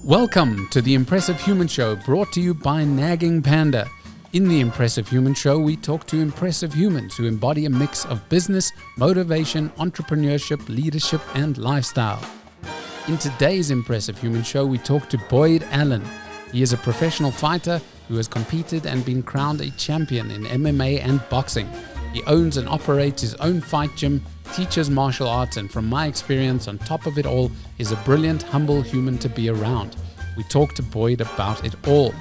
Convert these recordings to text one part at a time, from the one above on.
Welcome to the Impressive Human Show, brought to you by Nagging Panda. In the Impressive Human Show, we talk to impressive humans who embody a mix of business, motivation, entrepreneurship, leadership, and lifestyle. In today's Impressive Human Show, we talk to Boyd Allen. He is a professional fighter who has competed and been crowned a champion in MMA and boxing. He owns and operates his own fight gym, teaches martial arts, and from my experience, on top of it all, is a brilliant, humble human to be around. We talk to Boyd about it all.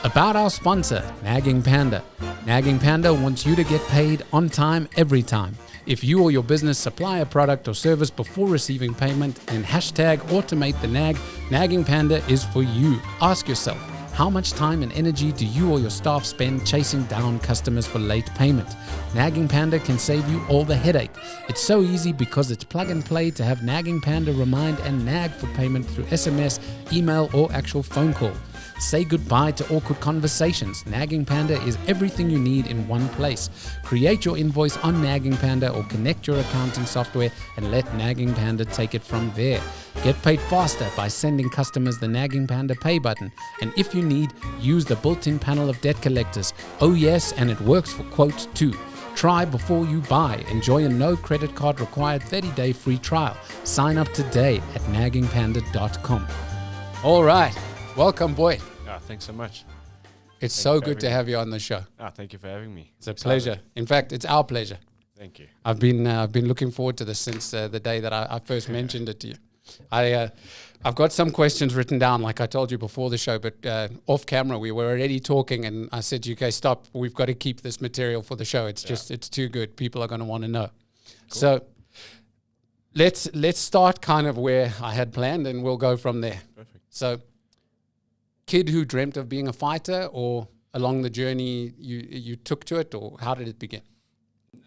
About our sponsor, Nagging Panda. Nagging Panda wants you to get paid on time, every time. If you or your business supply a product or service before receiving payment, then hashtag automate the nag. Nagging Panda is for you. Ask yourself, how much time and energy do you or your staff spend chasing down customers for late payment? Nagging Panda can save you all the headache. It's so easy because it's plug and play to have Nagging Panda remind and nag for payment through SMS, email, or actual phone call. Say goodbye to awkward conversations. Nagging Panda is everything you need in one place. Create your invoice on Nagging Panda or connect your accounting software and let Nagging Panda take it from there. Get paid faster by sending customers the Nagging Panda pay button. And if you need, use the built-in panel of debt collectors. Oh yes, and it works for quotes too. Try before you buy. Enjoy a no credit card required 30-day free trial. Sign up today at naggingpanda.com. All right. Welcome, Boyd. Thanks so much. It's so good to have you on the show. Thank you for having me. It's a pleasure. In fact, it's our pleasure. Thank you. I've been looking forward to this since the day that I first mentioned it to you. I've got some questions written down, like I told you before the show, but off camera we were already talking, and I said, "Okay, stop. We've got to keep this material for the show. It's it's too good. People are going to want to know." Cool. So let's start kind of where I had planned, and we'll go from there. Perfect. So, kid who dreamt of being a fighter, or along the journey you took to it, or how did it begin?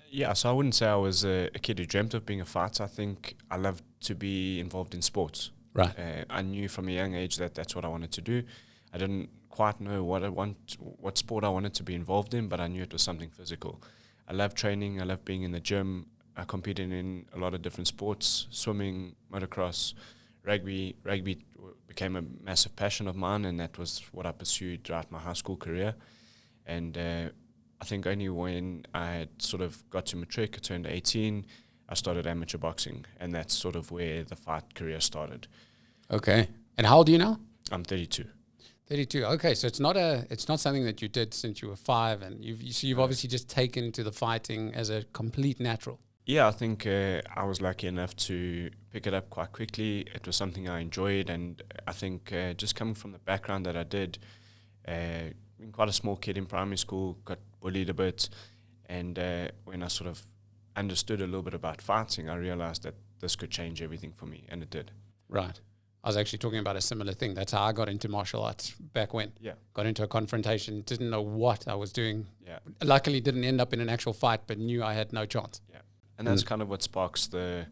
Yeah, so I wouldn't say I was a kid who dreamt of being a fighter. I think I loved to be involved in sports. Right. I knew from a young age that that's what I wanted to do. I didn't quite know what sport I wanted to be involved in, but I knew it was something physical. I love training. I love being in the gym. I competed in a lot of different sports: swimming, motocross, rugby. Rugby became a massive passion of mine, and that was what I pursued throughout my high school career. And I think only when I had sort of got to matric, I turned 18, I started amateur boxing, and that's sort of where the fight career started. Okay. And how old are you now? I'm 32. 32. Okay, so it's not something that you did since you were 5, and you've obviously just taken to the fighting as a complete natural. Yeah, I think I was lucky enough to pick it up quite quickly. It was something I enjoyed, and I think just coming from the background that I did, being quite a small kid in primary school, got bullied a bit, and when I sort of understood a little bit about fighting, I realized that this could change everything for me, and it did. Right. I was actually talking about a similar thing. That's how I got into martial arts back when. Yeah. Got into a confrontation, didn't know what I was doing. Yeah. Luckily didn't end up in an actual fight, but knew I had no chance. Yeah. And that's kind of what sparks the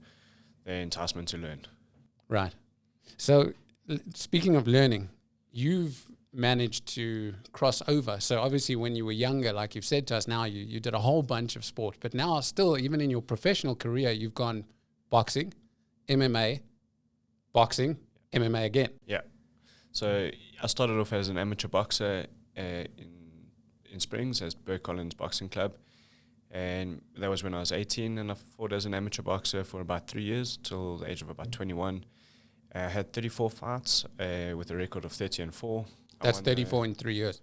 enticement to learn. Right. So speaking of learning, you've managed to cross over. So obviously when you were younger, like you've said to us now, you did a whole bunch of sport. But now still, even in your professional career, you've gone boxing, MMA, boxing, MMA again. Yeah. So I started off as an amateur boxer in Springs as Burke Collins Boxing Club. And that was when I was 18, and I fought as an amateur boxer for about 3 years, till the age of about 21. I had 34 fights with a record of 30-4. That's 34 in 3 years.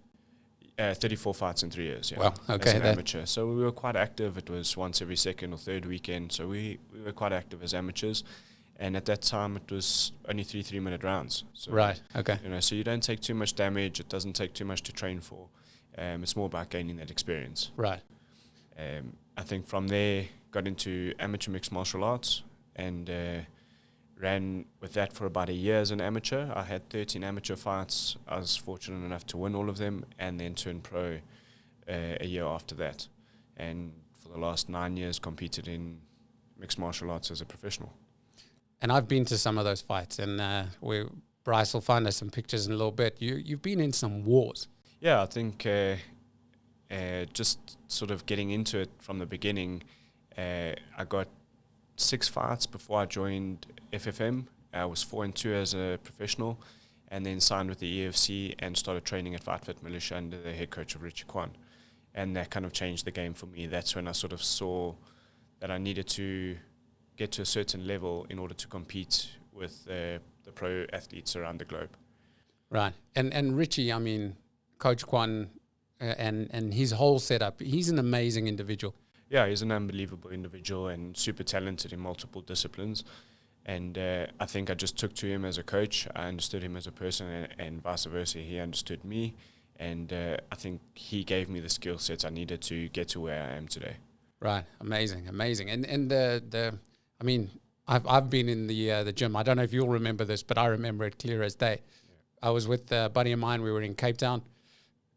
34 fights in 3 years, yeah. Well, okay. As an amateur. So we were quite active. It was once every second or third weekend. So we were quite active as amateurs. And at that time, it was only 3-minute rounds. So, right, okay. So you don't take too much damage. It doesn't take too much to train for. It's more about gaining that experience. Right. I think from there, got into amateur mixed martial arts and ran with that for about a year as an amateur. I had 13 amateur fights. I was fortunate enough to win all of them and then turn pro a year after that. And for the last 9 years, competed in mixed martial arts as a professional. And I've been to some of those fights, and Bryce will find us some pictures in a little bit. You've been in some wars. Yeah, I think just sort of getting into it from the beginning, I got 6 fights before I joined FFM. I was 4-2 as a professional, and then signed with the EFC and started training at Fight Fit Militia under the head coach of Richie Kwan. And that kind of changed the game for me. That's when I sort of saw that I needed to get to a certain level in order to compete with the pro athletes around the globe. Right. And Richie, I mean, Coach Kwan and his whole setup, he's an amazing individual. Yeah, he's an unbelievable individual and super talented in multiple disciplines. And I think I just took to him as a coach. I understood him as a person, and vice versa. He understood me. And I think he gave me the skill sets I needed to get to where I am today. Right. Amazing. And I mean, I've been in the gym. I don't know if you'll remember this, but I remember it clear as day. I was with a buddy of mine. We were in Cape Town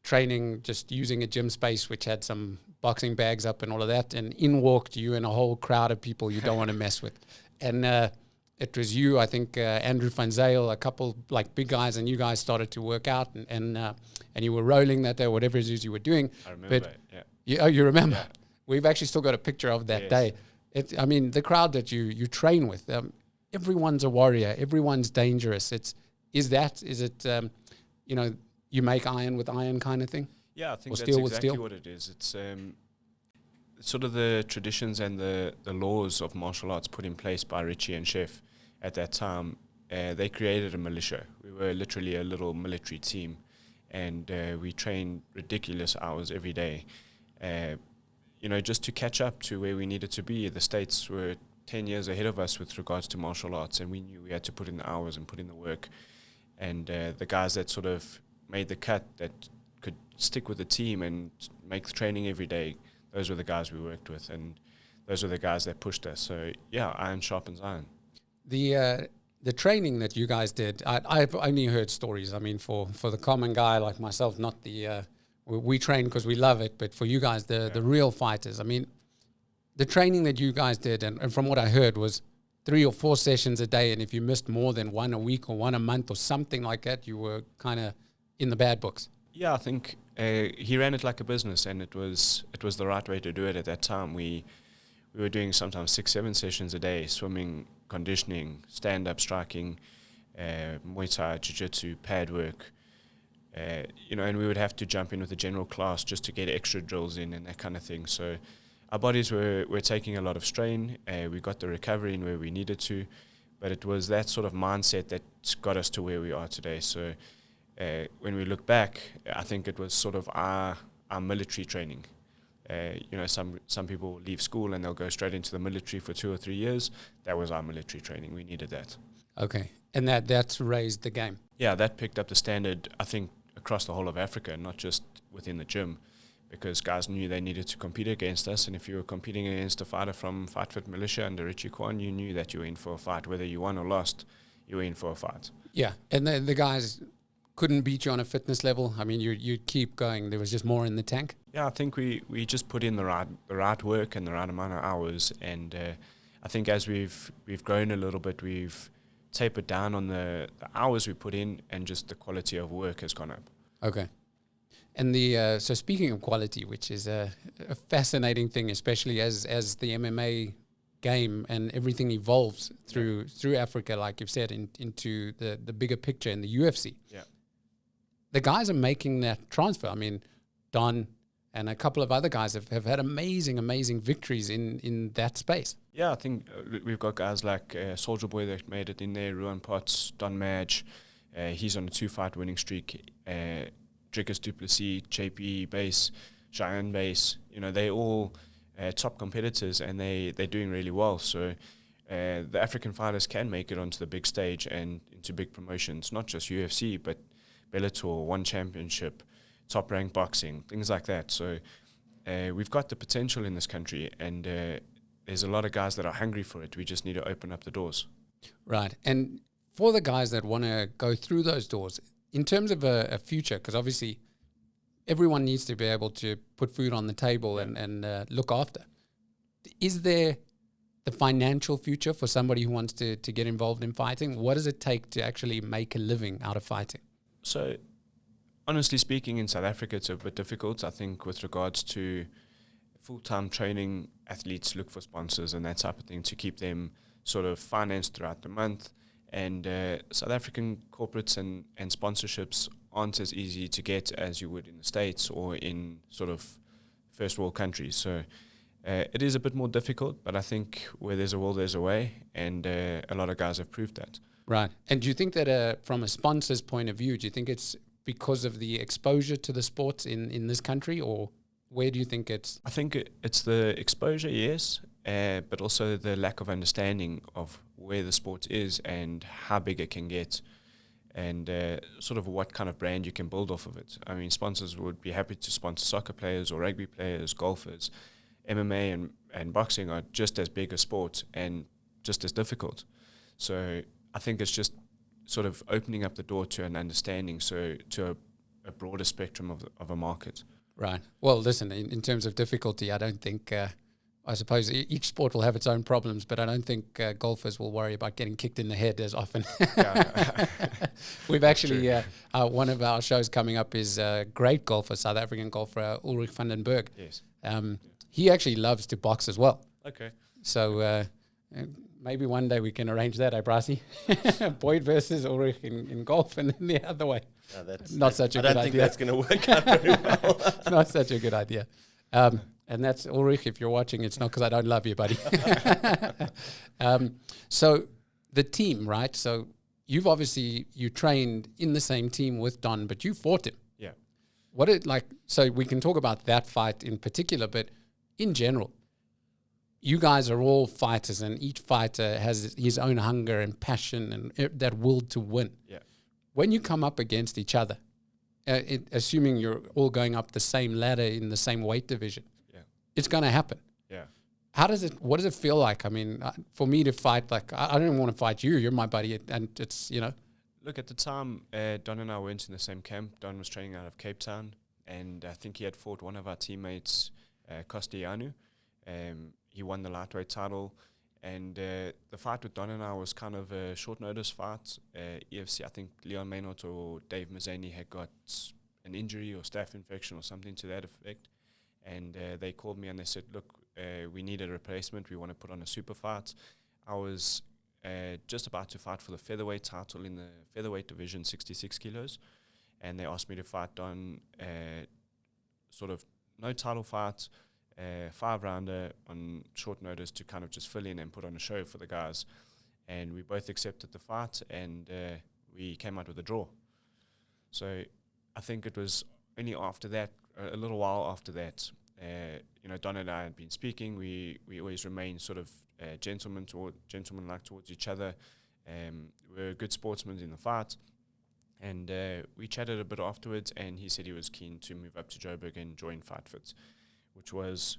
training, just using a gym space which had some boxing bags up and all of that. And in walked you and a whole crowd of people you don't want to mess with. And it was you, I think, Andrew Van Zyl, a couple like big guys, and you guys started to work out and you were rolling that day, whatever it is you were doing. I remember it, you remember? Yeah. We've actually still got a picture of that day. I mean, the crowd that you train with, everyone's a warrior. Everyone's dangerous. Is it, you make iron with iron kind of thing? Yeah, I think that's exactly what it is. It's sort of the traditions and the laws of martial arts put in place by Richie and Chef at that time. They created a militia. We were literally a little military team, and we trained ridiculous hours every day. Just to catch up to where we needed to be. The States were 10 years ahead of us with regards to martial arts, and we knew we had to put in the hours and put in the work. And the guys that sort of made the cut, that could stick with the team and make the training every day, those were the guys we worked with, and those were the guys that pushed us. So, yeah, iron sharpens iron. The training that you guys did, I've only heard stories. I mean, for the common guy like myself, not the... we train because we love it, but for you guys, the real fighters, I mean, the training that you guys did, and from what I heard, was 3 or 4 sessions a day, and if you missed more than one a week or one a month or something like that, you were kind of in the bad books. Yeah, I think he ran it like a business, and it was the right way to do it at that time. We were doing sometimes 6-7 sessions a day: swimming, conditioning, stand-up striking, Muay Thai, Jiu-Jitsu, pad work. And we would have to jump in with a general class just to get extra drills in and that kind of thing. So our bodies were taking a lot of strain. We got the recovery in where we needed to, but it was that sort of mindset that got us to where we are today. So when we look back, I think it was sort of our military training. Some people leave school and they'll go straight into the military for 2 or 3 years. That was our military training. We needed that. Okay, and that's raised the game. Yeah, that picked up the standard, I think, across the whole of Africa, not just within the gym, because guys knew they needed to compete against us. And if you were competing against a fighter from Fight Fit Militia under Richie Kwan, you knew that you were in for a fight. Whether you won or lost, you were in for a fight. Yeah, and the guys couldn't beat you on a fitness level. I mean, you'd keep going. There was just more in the tank. Yeah, I think we just put in the right work and the right amount of hours. And I think as we've grown a little bit, we've tapered down on the hours we put in, and just the quality of work has gone up. Okay. And so speaking of quality, which is a fascinating thing, especially as the MMA game and everything evolves through Africa, like you've said, into the bigger picture in the UFC. Yeah. The guys are making that transfer. I mean, Don and a couple of other guys have had amazing victories in that space. Yeah, I think we've got guys like Soulja Boy that made it in there, Ruan Potts, Don Madge. He's on a 2-fight winning streak. Drickus Duplessis, JP Base, Cheyenne Base. They all top competitors, and they're doing really well. So the African fighters can make it onto the big stage and into big promotions, not just UFC, but Bellator, One Championship, Top Rank Boxing, things like that. So we've got the potential in this country, and there's a lot of guys that are hungry for it. We just need to open up the doors. Right. And for the guys that want to go through those doors, in terms of a future, because obviously everyone needs to be able to put food on the table and look after. Is there the financial future for somebody who wants to get involved in fighting? What does it take to actually make a living out of fighting? So honestly speaking, in South Africa, it's a bit difficult. I think with regards to full-time training, athletes look for sponsors and that type of thing to keep them sort of financed throughout the month. And South African corporates and sponsorships aren't as easy to get as you would in the States or in sort of first world countries. So it is a bit more difficult, but I think where there's a will, there's a way. And a lot of guys have proved that. Right. And do you think that from a sponsor's point of view, do you think it's because of the exposure to the sport in this country, or where do you think it's? I think it's the exposure, yes, but also the lack of understanding of where the sport is and how big it can get, and sort of what kind of brand you can build off of it. I mean, sponsors would be happy to sponsor soccer players or rugby players, golfers. MMA and boxing are just as big a sport and just as difficult. So I think it's just sort of opening up the door to an understanding, so to a broader spectrum of a market. Right. Well, listen, in terms of difficulty, I don't think, I suppose each sport will have its own problems, but I don't think golfers will worry about getting kicked in the head as often. We've actually, one of our shows coming up is a great golfer, South African golfer, Ulrich van den Berg. Yes. He actually loves to box as well. Okay. So maybe one day we can arrange that, Brasi? Boyd versus Ulrich in golf, and then the other way. No, that's not such a good idea. I don't think that's going to work out very well. Not such a good idea. And that's Ulrich, if you're watching, it's not because I don't love you, buddy. So the team, right? So you've obviously, you trained in the same team with Don, but you fought him. Yeah. What it like, so we can talk about that fight in particular, but in general, you guys are all fighters, and each fighter has his own hunger and passion and that will to win. Yeah. When you come up against each other, assuming you're all going up the same ladder in the same weight division, it's going to happen. Yeah. What does it feel like? I mean, for me to fight, like, I don't want to fight you. You're my buddy. And it's, Look, at the time, Don and I weren't in the same camp. Don was training out of Cape Town, and I think he had fought one of our teammates, Costianu. He won the lightweight title, and the fight with Don and I was kind of a short notice fight. EFC, I think Leon Maynard or Dave Mazzani had got an injury or staph infection or something to that effect. And they called me and they said, look, we need a replacement. We want to put on a super fight. I was just about to fight for the featherweight title in the featherweight division, 66 kilos. And they asked me to fight on sort of no title fight, 5-rounder on short notice to kind of just fill in and put on a show for the guys. And we both accepted the fight, and we came out with a draw. So I think it was only after that, a little while after that, Don and I had been speaking. We always remain sort of gentlemanlike towards each other. We're good sportsmen in the fight, and we chatted a bit afterwards. And he said he was keen to move up to Joburg and join Fight Fit, which was,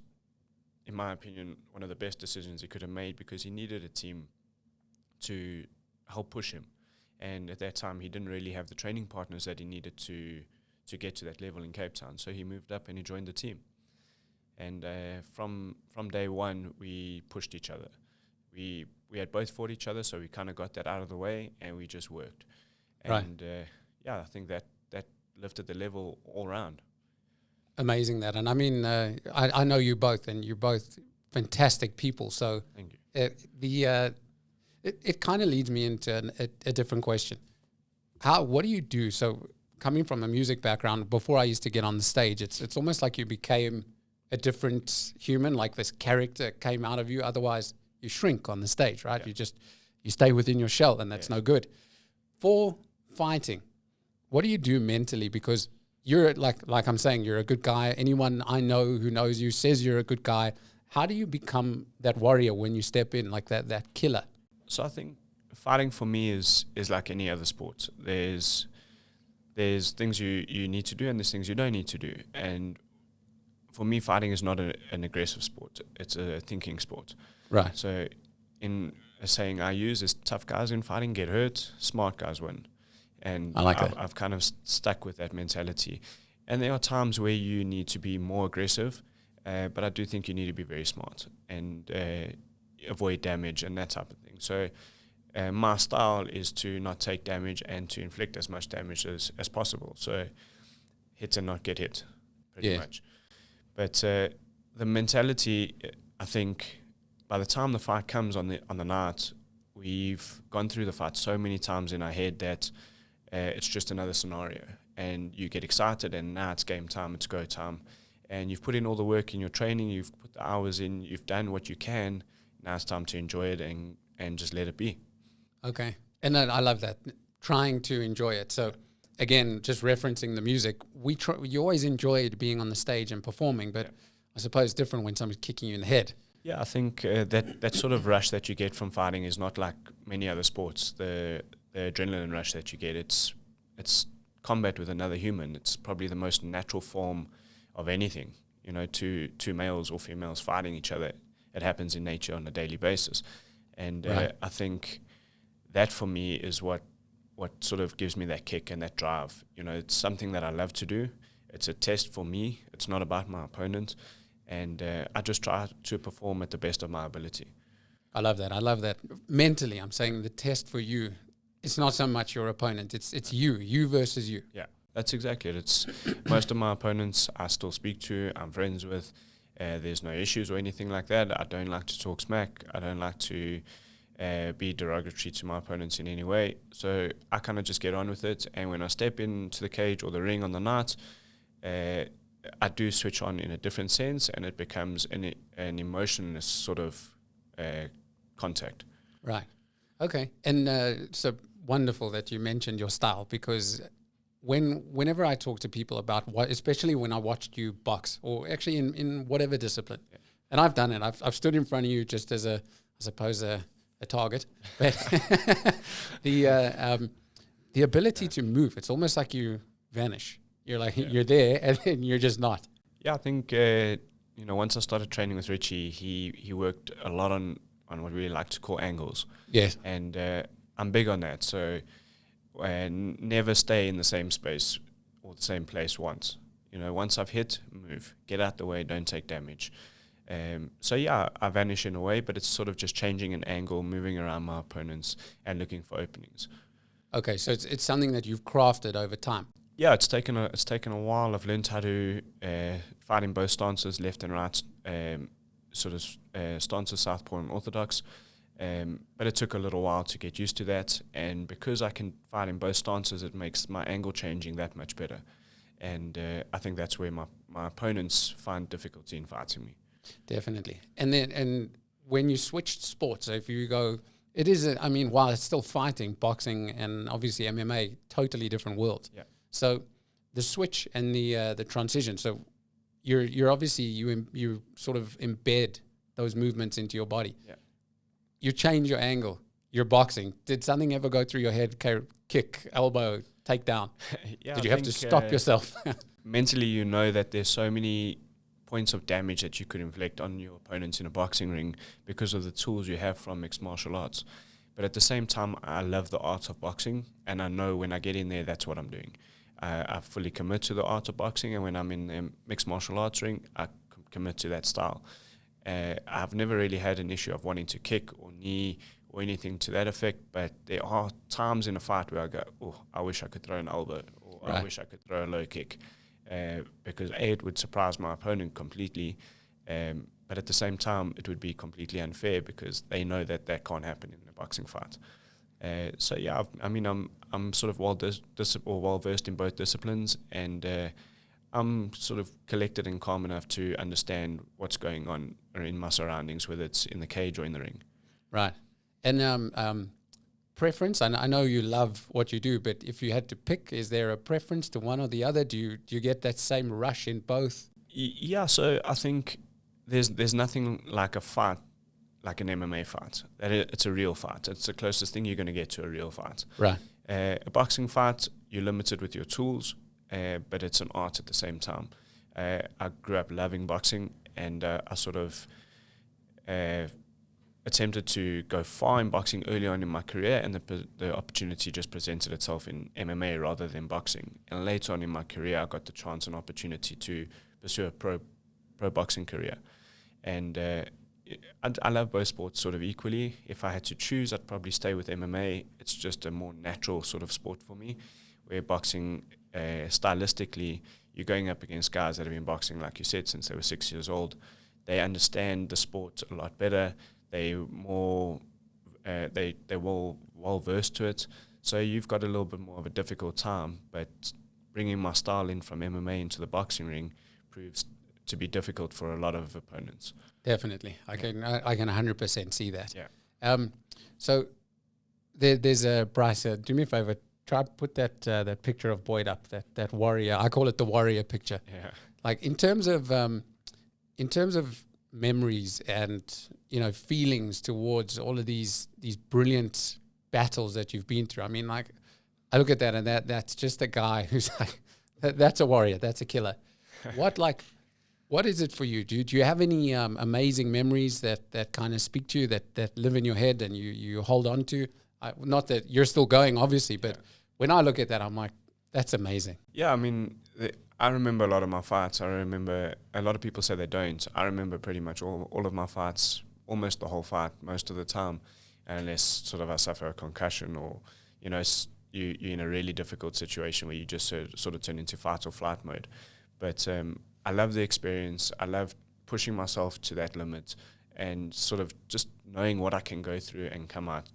in my opinion, one of the best decisions he could have made, because he needed a team to help push him. And at that time, he didn't really have the training partners that he needed to get to that level in Cape Town. So he moved up and he joined the team. And from day one, we pushed each other. We had both fought each other, so we kind of got that out of the way, and we just worked. And I think that lifted the level all around. Amazing that. And I mean, I know you both, and you're both fantastic people. So thank you. It kind of leads me into a different question. What do you do? So coming from a music background, before I used to get on the stage, it's almost like you became a different human, like this character came out of you. Otherwise, you shrink on the stage, right? Yeah. You stay within your shell, and that's no good. For fighting, what do you do mentally? Because you're like I'm saying, you're a good guy. Anyone I know who knows you says you're a good guy. How do you become that warrior when you step in, like that killer? So I think fighting for me is like any other sport. There's things you need to do, and there's things you don't need to do. And for me, fighting is not an aggressive sport. It's a thinking sport. Right. So in a saying I use is, tough guys in fighting get hurt, smart guys win. And I like that. I've kind of stuck with that mentality. And there are times where you need to be more aggressive, but I do think you need to be very smart and avoid damage and that type of thing. So my style is to not take damage and to inflict as much damage as possible. So hit and not get hit, pretty Yeah. much. But the mentality, I think, by the time the fight comes on the night, we've gone through the fight so many times in our head that it's just another scenario, and you get excited, and now it's game time, it's go time, and you've put in all the work in your training, you've put the hours in, you've done what you can. Now it's time to enjoy it and just let it be. Okay. And I love that, trying to enjoy it. So again, just referencing the music, you always enjoyed being on the stage and performing, but I suppose different when someone's kicking you in the head. Yeah, I think that sort of rush that you get from fighting is not like many other sports. The adrenaline rush that you get, it's combat with another human. It's probably the most natural form of anything. You know, two males or females fighting each other. It happens in nature on a daily basis. And Right. I think that for me is what sort of gives me that kick and that drive. You know, it's something that I love to do. It's a test for me. It's not about my opponent. And I just try to perform at the best of my ability. I love that. I love that. Mentally, I'm saying the test for you, it's not so much your opponent. It's you versus you. Yeah, that's exactly it. It's most of my opponents I still speak to, I'm friends with. There's no issues or anything like that. I don't like to talk smack. I don't like to be derogatory to my opponents in any way. So I kind of just get on with it. And when I step into the cage or the ring on the night, I do switch on in a different sense, and it becomes an emotionless sort of contact. Right. Okay. And so wonderful that you mentioned your style, because whenever I talk to people about especially when I watched you box, or actually in whatever discipline, and I've done it, I've stood in front of you just as I suppose a target, but the ability to move, it's almost like you vanish. You're like, you're there, and then you're just not. Yeah, I think, once I started training with Richie, he worked a lot on what we like to call angles. Yes. And I'm big on that. So never stay in the same space or the same place once. You know, once I've hit, move. Get out the way, don't take damage. So yeah, I vanish in a way, but it's sort of just changing an angle, moving around my opponents and looking for openings. Okay, so it's something that you've crafted over time. Yeah, it's taken a while. I've learned how to fight in both stances, left and right, stances, southpaw and orthodox. But it took a little while to get used to that. And because I can fight in both stances, it makes my angle changing that much better. And I think that's where my opponents find difficulty in fighting me. Definitely. And when you switched sports, so if you go, it is, while it's still fighting, boxing and obviously MMA, totally different worlds. Yeah. So the switch and the transition. So you're obviously you sort of embed those movements into your body. Yeah. You change your angle. You're boxing. Did something ever go through your head? Kick, elbow, takedown. Yeah. Did you have to stop yourself? Mentally, you know that there's so many points of damage that you could inflict on your opponents in a boxing ring because of the tools you have from mixed martial arts. But at the same time, I love the art of boxing, and I know when I get in there, that's what I'm doing. I fully commit to the art of boxing, and when I'm in the mixed martial arts ring, I commit to that style. I've never really had an issue of wanting to kick or knee or anything to that effect, but there are times in a fight where I go, oh, I wish I could throw an elbow, or Right. I wish I could throw a low kick, because it would surprise my opponent completely, but at the same time, it would be completely unfair because they know that can't happen in a boxing fight. So yeah, I'm sort of well versed in both disciplines, and I'm sort of collected and calm enough to understand what's going on in my surroundings, whether it's in the cage or in the ring. Right. And preference, I know you love what you do, but if you had to pick, is there a preference to one or the other? Do you get that same rush in both? Yeah, so I think there's nothing like a fight, like an MMA fight. It's a real fight. It's the closest thing you're going to get to a real fight. Right. A boxing fight, you're limited with your tools, but it's an art at the same time. I grew up loving boxing, and I sort of attempted to go far in boxing early on in my career, and the opportunity just presented itself in MMA rather than boxing. And later on in my career, I got the chance and opportunity to pursue a pro boxing career. And I love both sports sort of equally. If I had to choose, I'd probably stay with MMA. It's just a more natural sort of sport for me, where boxing, stylistically, you're going up against guys that have been boxing, like you said, since they were 6 years old. They understand the sport a lot better. They're more, they're well versed to it. So you've got a little bit more of a difficult time. But bringing my style in from MMA into the boxing ring proves to be difficult for a lot of opponents. Definitely, I can 100% see that. Yeah. So there's a Bryce. Do me a favor. Try to put that picture of Boyd up. That warrior. I call it the warrior picture. Yeah. Like in terms of memories and feelings towards all of these brilliant battles that you've been through. I mean, like I look at that and that's just a guy who's like that's a warrior. That's a killer. What is it for you? Do you have any amazing memories that kind of speak to you, that live in your head and you hold on to? Not that you're still going, obviously, but when I look at that, I'm like, that's amazing. Yeah, I mean, I remember a lot of my fights. I remember a lot of people say they don't. I remember pretty much all of my fights, almost the whole fight, most of the time, unless sort of I suffer a concussion or, you're in a really difficult situation where you just sort of turn into fight or flight mode. But I love the experience. I love pushing myself to that limit and sort of just knowing what I can go through and come out,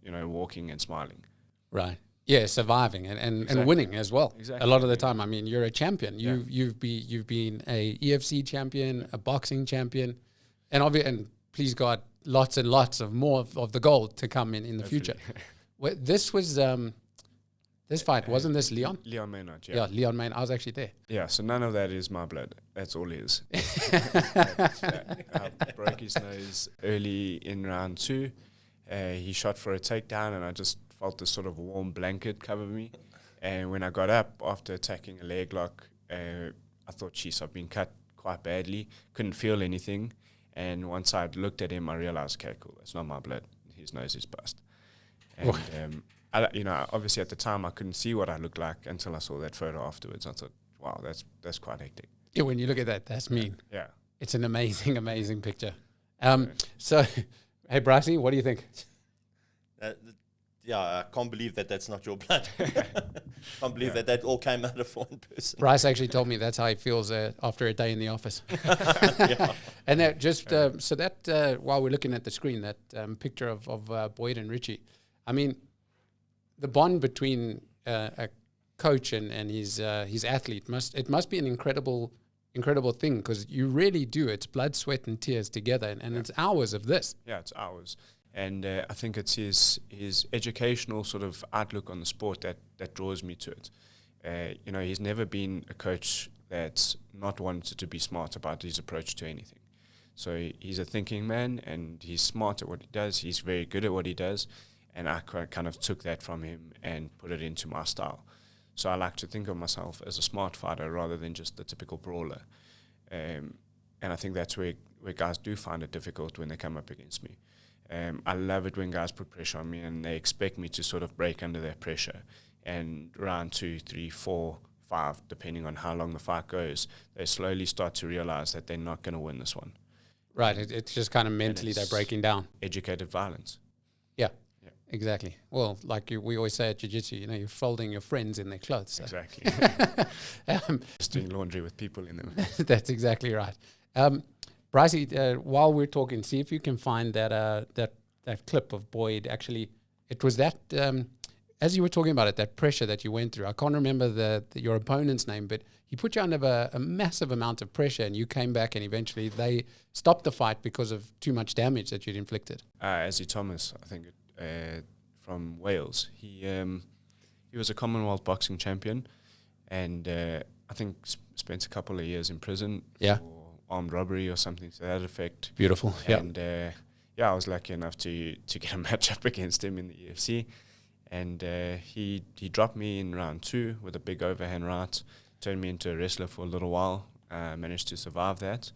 walking and smiling. Right. Yeah, surviving and Exactly. winning as well. Exactly. A lot of the time, I mean, you're a champion. You've been a EFC champion, a boxing champion, and please God, lots and lots of more of the gold to come in the future. Well, this was this fight, wasn't this Leon? Leon Maynard, Yeah, Leon Maynard. I was actually there. Yeah, so none of that is my blood. That's all it is. I broke his nose early in round 2. He shot for a takedown, and I just felt this sort of warm blanket cover me. And when I got up after attacking a leg lock, I thought, geez, I've been cut quite badly. Couldn't feel anything. And once I looked at him, I realized, okay, cool, that's not my blood. His nose is bust. And, obviously at the time, I couldn't see what I looked like until I saw that photo afterwards. I thought, wow, that's quite hectic. Yeah, when you look at that, that's mean. Yeah. It's an amazing, amazing picture. So, hey, Brycey, what do you think? I can't believe that's not your blood. Can't believe that all came out of one person. Bryce actually told me that's how he feels after a day in the office. And that just while we're looking at the screen, that picture of Boyd and Richie, I mean, the bond between a coach and his athlete must be an incredible thing, because you really do. It's blood, sweat, and tears together, and it's hours of this. Yeah, it's hours. And I think it's his educational sort of outlook on the sport that draws me to it. He's never been a coach that's not wanted to be smart about his approach to anything. So he's a thinking man, and he's smart at what he does. He's very good at what he does. And I kind of took that from him and put it into my style. So I like to think of myself as a smart fighter rather than just the typical brawler. And I think that's where guys do find it difficult when they come up against me. I love it when guys put pressure on me and they expect me to sort of break under that pressure. And round 2, 3, 4, 5, depending on how long the fight goes, they slowly start to realize that they're not going to win this one. Right. It's just kind of mentally they're breaking down. Educated violence. Yeah. Exactly. Well, like we always say at jiu-jitsu, you're folding your friends in their clothes. So. Exactly. Just doing laundry with people in them. That's exactly right. Brycey, while we're talking, see if you can find that clip of Boyd. Actually, it was that, as you were talking about it, that pressure that you went through. I can't remember your opponent's name, but he put you under a massive amount of pressure, and you came back, and eventually they stopped the fight because of too much damage that you'd inflicted. Azzy Thomas, I think, from Wales. He was a Commonwealth boxing champion, and I think spent a couple of years in prison for armed robbery or something to that effect. Beautiful. And I was lucky enough to get a match up against him in the UFC, and he dropped me in round 2 with a big overhand right, turned me into a wrestler for a little while. Managed to survive that,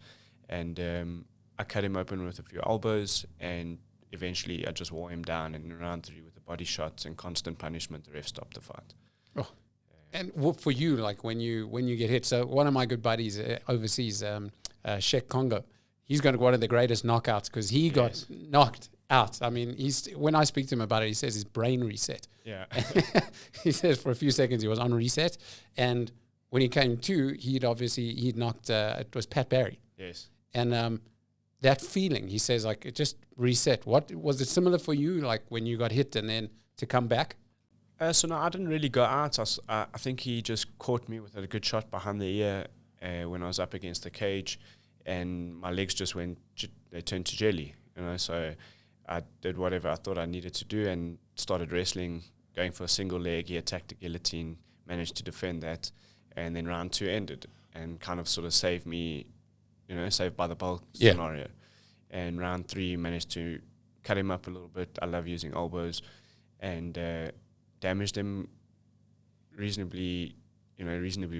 and I cut him open with a few elbows, and eventually I just wore him down, and in round 3 with the body shots and constant punishment, the ref stopped the fight. Oh. And for you, like when you get hit, so one of my good buddies overseas, Sheikh Congo, he's got one of the greatest knockouts because he got knocked out. I mean, when I speak to him about it, he says his brain reset. Yeah. He says for a few seconds he was on reset, and when he came to, he'd knocked, it was Pat Barry. Yes. And that feeling, he says, like, it just reset. What was it similar for you, like when you got hit and then to come back? So no, I didn't really go out. I think he just caught me with a good shot behind the ear when I was up against the cage, and my legs just they turned to jelly, so I did whatever I thought I needed to do and started wrestling, going for a single leg. He attacked the guillotine, managed to defend that, and then round 2 ended and kind of sort of saved me, saved by the bell scenario. And round 3 managed to cut him up a little bit. I love using elbows, and damaged him reasonably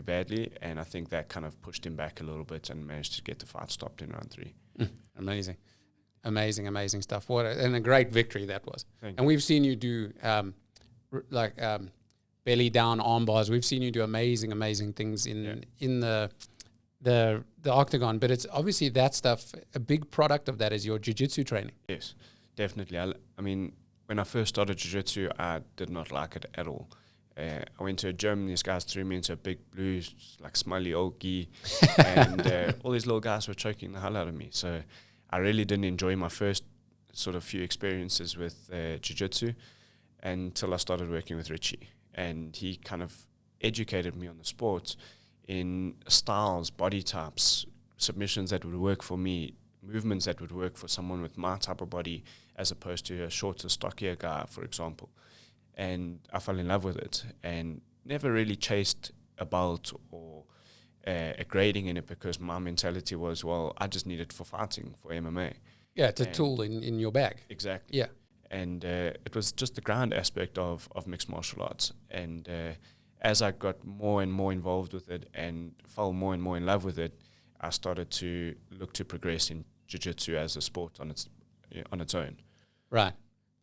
badly, and I think that kind of pushed him back a little bit and managed to get the fight stopped in round 3. Amazing stuff. And a great victory that was. And we've seen you do belly down arm bars. We've seen you do amazing things in the octagon, but it's obviously that stuff, a big product of that is your jiu-jitsu training. Yes, definitely. I mean, when I first started jiu-jitsu, I did not like it at all. I went to a gym, these guys threw me into a big blue, like smiley old gi, and all these little guys were choking the hell out of me. So I really didn't enjoy my first sort of few experiences with jiu-jitsu until I started working with Richie. And he kind of educated me on the sport in styles, body types, submissions that would work for me, movements that would work for someone with my type of body as opposed to a shorter, stockier guy, for example. And I fell in love with it and never really chased a belt or a grading in it because my mentality was, well, I just need it for fighting, for MMA. Yeah, it's a tool in your bag. Exactly. Yeah. And it was just the ground aspect of mixed martial arts. And as I got more and more involved with it and fell more and more in love with it, I started to look to progress in jiu-jitsu as a sport on its own. Right.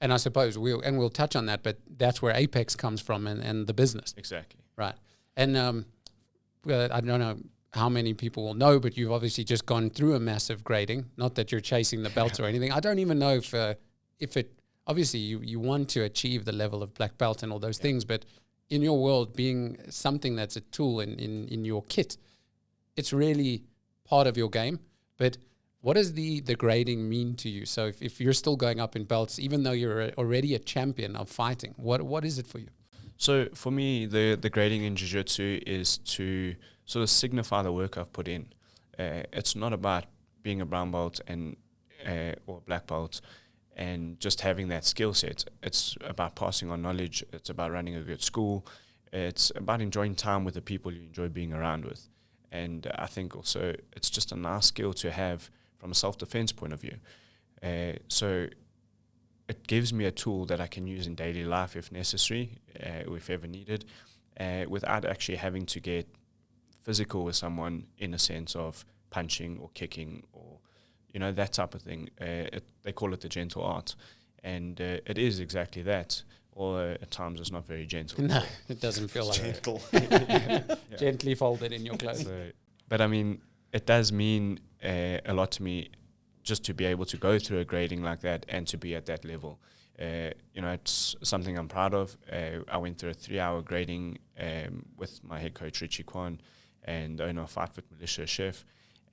And I suppose we'll touch on that, but that's where Apex comes from and the business. Exactly. Right. And I don't know how many people will know, but you've obviously just gone through a massive grading. Not that you're chasing the belts or anything. I don't even know if it obviously you want to achieve the level of black belt and all those things, but in your world, being something that's a tool in your kit, it's really part of your game. But what does the grading mean to you? So if you're still going up in belts, even though you're already a champion of fighting, what is it for you? So for me, the grading in jiu-jitsu is to sort of signify the work I've put in. It's not about being a brown belt or a black belt and just having that skill set. It's about passing on knowledge. It's about running a good school. It's about enjoying time with the people you enjoy being around with. And I think also it's just a nice skill to have from a self-defense point of view. So it gives me a tool that I can use in daily life if necessary, or if ever needed, without actually having to get physical with someone in a sense of punching or kicking or, that type of thing. They call it the gentle art. And it is exactly that. Although at times it's not very gentle. No, it doesn't feel like gentle. Gently folded in your clothes. But I mean, it does mean a lot to me just to be able to go through a grading like that and to be at that level. It's something I'm proud of. I went through a 3-hour grading with my head coach, Richie Kwan, and owner of Fight Fit Militia Chef.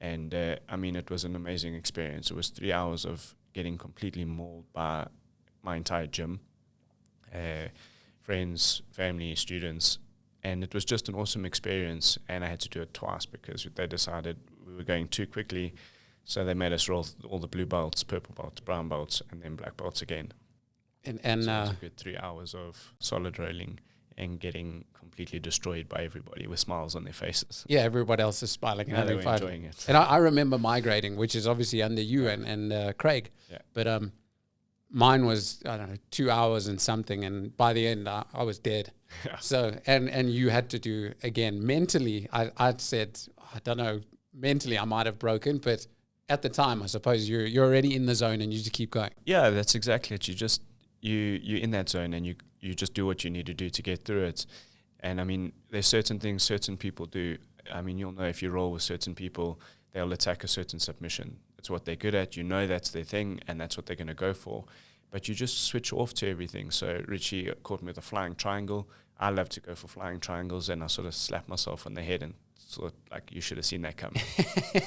And it was an amazing experience. It was 3 hours of getting completely mauled by my entire gym, friends, family, students. And it was just an awesome experience. And I had to do it twice because they decided we were going too quickly. So they made us roll all the blue belts, purple belts, brown belts, and then black belts again. And so it was a good 3 hours of solid rolling and getting completely destroyed by everybody with smiles on their faces. Yeah, everybody else is smiling and they were fun. enjoying it. And I remember my grading, which is obviously under you and Craig. Yeah. But mine was, I don't know, 2 hours and something. And by the end, I was dead. Yeah. So, and you had to do, again, mentally, I said, I don't know, mentally I might have broken, but at the time, I suppose you're already in the zone and you just keep going. Yeah, that's exactly it. You're in that zone and you just do what you need to do to get through it. And I mean, there's certain things certain people do. I mean, you'll know if you roll with certain people, they'll attack a certain submission. It's what they're good at. That's their thing and that's what they're going to go for. But you just switch off to everything. So Richie caught me with a flying triangle. I love to go for flying triangles, and I sort of slap myself on the head and sort of like, you should have seen that coming.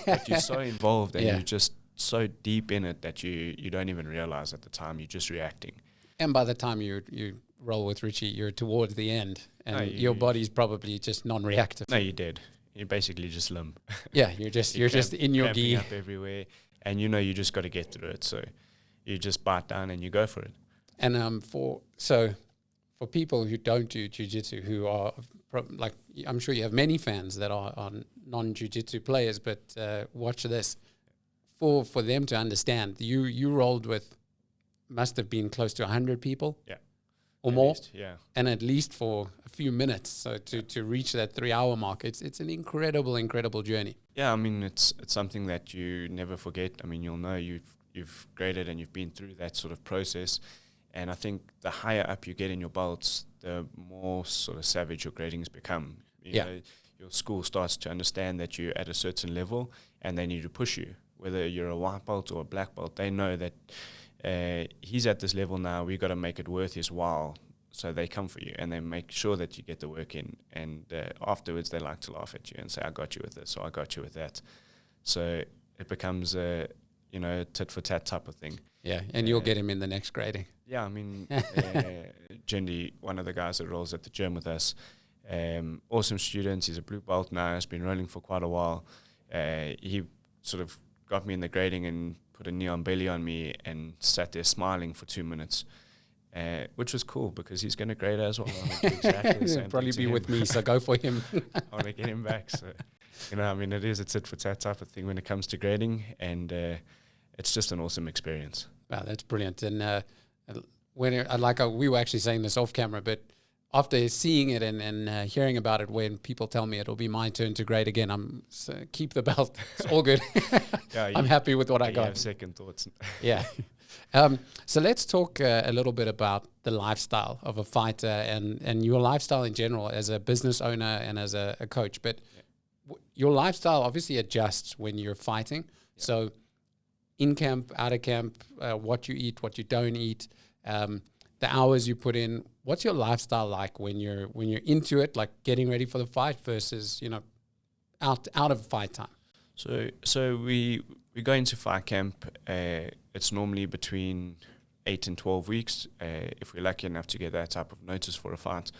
But you're so involved and you're just so deep in it that you don't even realize at the time, you're just reacting. And by the time you roll with Richie, you're towards the end, and your body's probably just non-reactive. No, you're dead. You're basically just limp. Yeah, you're just in your gi. Up everywhere, and you just got to get through it. So you just bite down and you go for it. And for people who don't do jiu-jitsu, who are like, I'm sure you have many fans that are non-jiu-jitsu players, but watch this. For them to understand, you rolled with, must have been close to 100 people. Yeah. Or more. Least, yeah. And at least for a few minutes. So to reach that 3-hour mark, it's an incredible journey. Yeah, I mean, it's something that you never forget. I mean, you'll know you've graded and you've been through that sort of process. And I think the higher up you get in your belts, the more sort of savage your gradings become. You know, your school starts to understand that you're at a certain level and they need to push you. Whether you're a white belt or a black belt, they know that he's at this level now, we've got to make it worth his while. So they come for you and they make sure that you get the work in. And afterwards, they like to laugh at you and say, I got you with this, or I got you with that. So it becomes a tit for tat type of thing. Yeah, and you'll get him in the next grading. Yeah, I mean, Jendi, one of the guys that rolls at the gym with us, awesome student. He's a blue belt now. He's been rolling for quite a while. He sort of got me in the grading and put a knee on belly on me and sat there smiling for 2 minutes, which was cool because he's going to grade as well. I want to do exactly the same. He'll probably be him. with me, so go for him. I want to get him back. So, I mean, it is a tit for tat type of thing when it comes to grading, and it's just an awesome experience. Wow, that's brilliant. And we were actually saying this off camera, but after seeing it and hearing about it, when people tell me it'll be my turn to grade again, keep the belt. It's all good. Yeah, I'm happy with what I got. You have second thoughts. Yeah. So let's talk a little bit about the lifestyle of a fighter and your lifestyle in general as a business owner and as a coach. But your lifestyle obviously adjusts when you're fighting. Yeah. So in camp, out of camp, what you eat, what you don't eat, the hours you put in. What's your lifestyle like when you're into it, like getting ready for the fight versus out of fight time? So we go into fight camp. It's normally between 8 and 12 weeks if we're lucky enough to get that type of notice for a fight,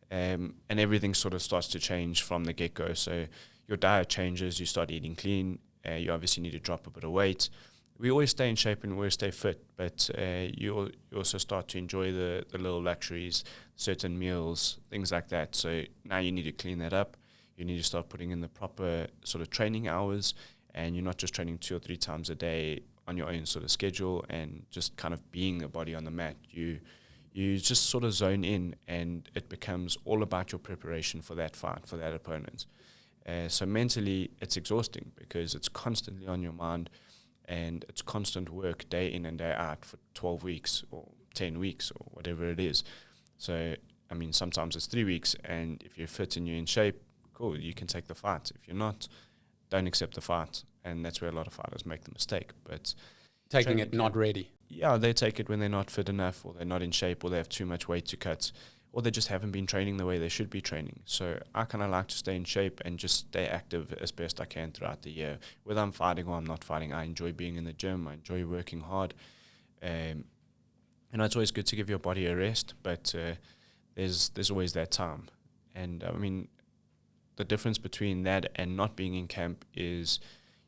and everything sort of starts to change from the get-go. So your diet changes. You start eating clean. You obviously need to drop a bit of weight. We always stay in shape and we always stay fit, but you also start to enjoy the little luxuries, certain meals, things like that. So now you need to clean that up. You need to start putting in the proper sort of training hours, and you're not just training 2 or 3 times a day on your own sort of schedule and just kind of being a body on the mat. You just sort of zone in, and it becomes all about your preparation for that fight, for that opponent. So mentally, it's exhausting because it's constantly on your mind. And it's constant work day in and day out for 12 weeks or 10 weeks or whatever it is. So, I mean, sometimes it's 3 weeks, and if you're fit and you're in shape, cool, you can take the fight. If you're not, don't accept the fight. And that's where a lot of fighters make the mistake. But taking it not ready. Yeah, they take it when they're not fit enough, or they're not in shape, or they have too much weight to cut, or they just haven't been training the way they should be training. So I kind of like to stay in shape and just stay active as best I can throughout the year. Whether I'm fighting or I'm not fighting, I enjoy being in the gym. I enjoy working hard. And it's always good to give your body a rest, but there's always that time. And I mean, the difference between that and not being in camp is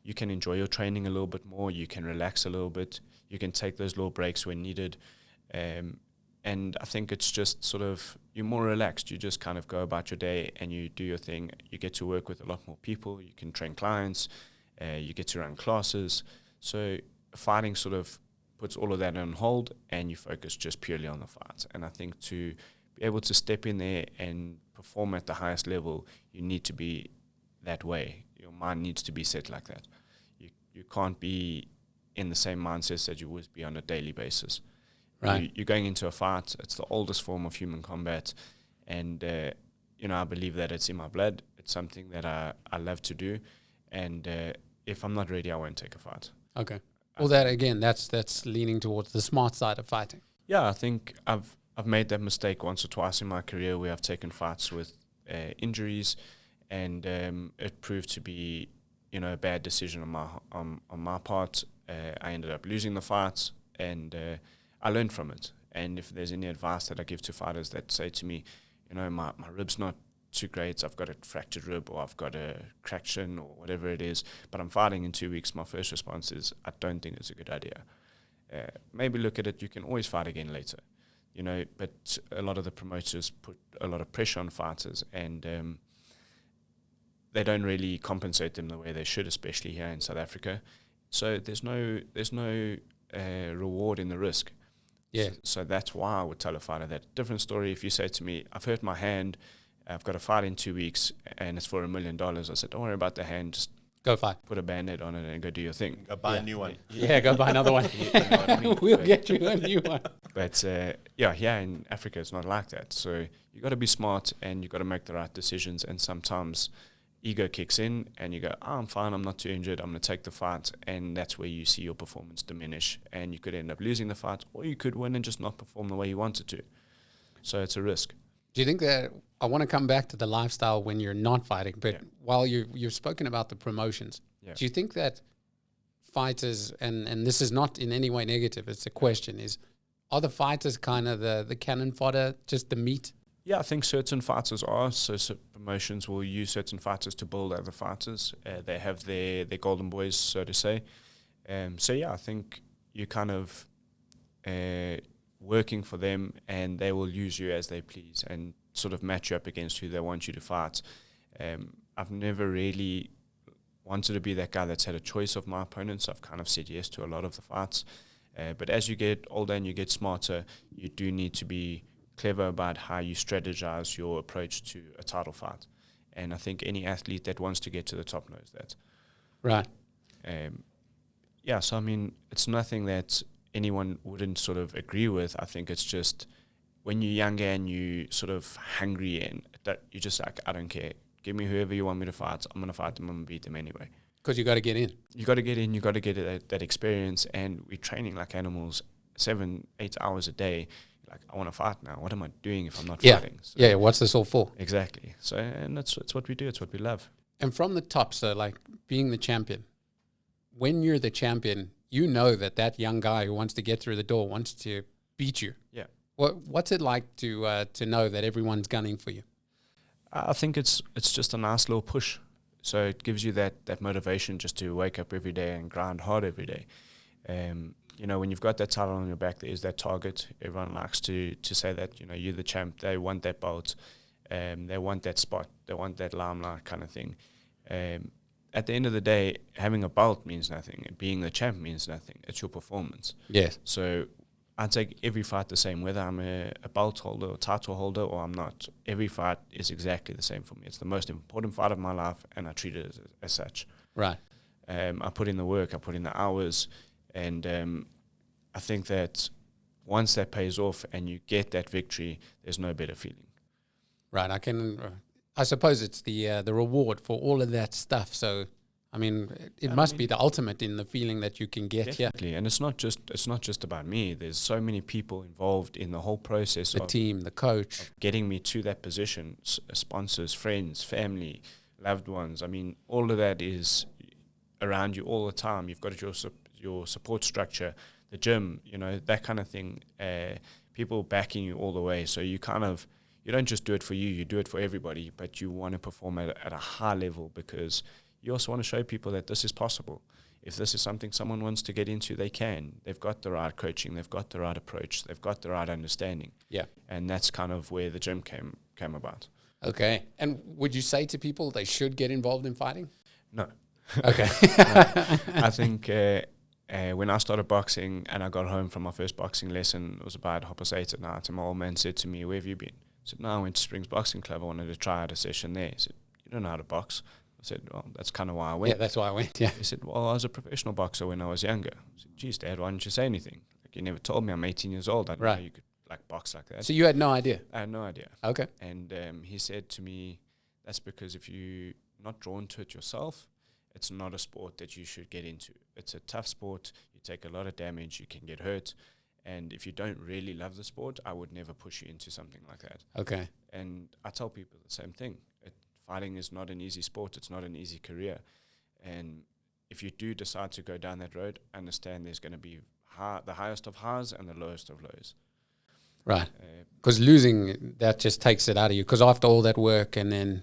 you can enjoy your training a little bit more. You can relax a little bit. You can take those little breaks when needed. And I think it's just sort of, you're more relaxed. You just kind of go about your day and you do your thing. You get to work with a lot more people. You can train clients. You get to run classes. So fighting sort of puts all of that on hold, and you focus just purely on the fight. And I think to be able to step in there and perform at the highest level, you need to be that way. Your mind needs to be set like that. You can't be in the same mindset that you would be on a daily basis. Right. You're going into a fight. It's the oldest form of human combat. And, I believe that it's in my blood. It's something that I love to do. And if I'm not ready, I won't take a fight. Okay. Well, that again, that's leaning towards the smart side of fighting. Yeah, I think I've I've made that mistake once or twice in my career where I've taken fights with injuries, and it proved to be, a bad decision on my part. I ended up losing the fight, and I learned from it. And if there's any advice that I give to fighters that say to me, my rib's not too great, I've got a fractured rib or I've got a cracked shin or whatever it is, but I'm fighting in 2 weeks, my first response is, I don't think it's a good idea. Maybe look at it, you can always fight again later. But a lot of the promoters put a lot of pressure on fighters, and they don't really compensate them the way they should, especially here in South Africa. So there's no reward in the risk. Yeah. So that's why I would tell a fighter that. Different story if you say to me, I've hurt my hand, I've got a fight in 2 weeks, and it's for $1 million. I said, don't worry about the hand, just Go fight. put a Band-Aid on it and go do your thing. Go buy a new one. Yeah, go buy another one. You know what I mean? We'll get you a new one. But here in Africa, it's not like that. So you got to be smart and you got to make the right decisions. And sometimes ego kicks in and you go, I'm fine, I'm not too injured, I'm going to take the fight. And that's where you see your performance diminish. And you could end up losing the fight, or you could win and just not perform the way you wanted to. So it's a risk. Do you think that, I want to come back to the lifestyle when you're not fighting, but while you've spoken about the promotions, do you think that fighters, and this is not in any way negative, it's a question, are the fighters kind of the cannon fodder, just the meat? Yeah, I think certain fighters are. So promotions will use certain fighters to build other fighters. They have their golden boys, so to say. I think you kind of working for them, and they will use you as they please and sort of match you up against who they want you to fight. I've never really wanted to be that guy that's had a choice of my opponents. I've kind of said yes to a lot of the fights. But as you get older and you get smarter, you do need to be clever about how you strategize your approach to a title fight. And I think any athlete that wants to get to the top knows that. Right. So I mean, it's nothing that anyone wouldn't sort of agree with. I think it's just when you're younger and you sort of hungry and that you're just like, I don't care. Give me whoever you want me to fight. I'm going to fight them. I'm going to beat them anyway. Because you got to get in. You got to get in. You got to get that experience. And we're training like animals 7-8 hours a day. Like, I want to fight now. What am I doing if I'm not fighting? So What's this all for? Exactly. So, and it's what we do. It's what we love. And from the top, so like being the champion, when you're the champion, you know that young guy who wants to get through the door wants to beat you. Yeah. What's it like to know that everyone's gunning for you? I think it's just a nice little push. So it gives you that motivation just to wake up every day and grind hard every day. When you've got that title on your back, there is that target. Everyone likes to say that, you're the champ. They want that belt. They want that spot. They want that limelight kind of thing. At the end of the day, having a belt means nothing. Being the champ means nothing. It's your performance. Yes. So I take every fight the same, whether I'm a belt holder or title holder or I'm not. Every fight is exactly the same for me. It's the most important fight of my life, and I treat it as such. Right. I put in the work, I put in the hours, and I think that once that pays off and you get that victory, there's no better feeling. Right. I suppose it's the reward for all of that stuff. So, I mean, it must be the ultimate in the feeling that you can get here. Definitely, and it's not just about me. There's so many people involved in the whole process. The team, the coach, of getting me to that position. Sponsors, friends, family, loved ones. I mean, all of that is around you all the time. You've got your support structure, the gym, that kind of thing. People backing you all the way. So you don't just do it for you. You do it for everybody. But you want to perform at a high level because you also want to show people that this is possible. If this is something someone wants to get into, they can. They've got the right coaching. They've got the right approach. They've got the right understanding. Yeah. And that's kind of where the gym came about. Okay. And would you say to people they should get involved in fighting? No. Okay. No. I think when I started boxing and I got home from my first boxing lesson, it was about 8:30 at night, and my old man said to me, "Where have you been?" I said, "No, I went to Springs Boxing Club. I wanted to try out a session there." He said, "You don't know how to box." I said, "Well, that's kind of why I went." Yeah, that's why I went, yeah. He said, "Well, I was a professional boxer when I was younger." I said, "Geez, Dad, why didn't you say anything? Like, you never told me. I'm 18 years old. I didn't know you could box like that." So you had no idea? I had no idea. Okay. And he said to me, "That's because if you're not drawn to it yourself, it's not a sport that you should get into. It's a tough sport. You take a lot of damage. You can get hurt. And if you don't really love the sport, I would never push you into something like that. Okay. And I tell people the same thing. Fighting is not an easy sport. It's not an easy career. And if you do decide to go down that road, understand there's going to be the highest of highs and the lowest of lows. Right. Because losing, that just takes it out of you. Because after all that work and then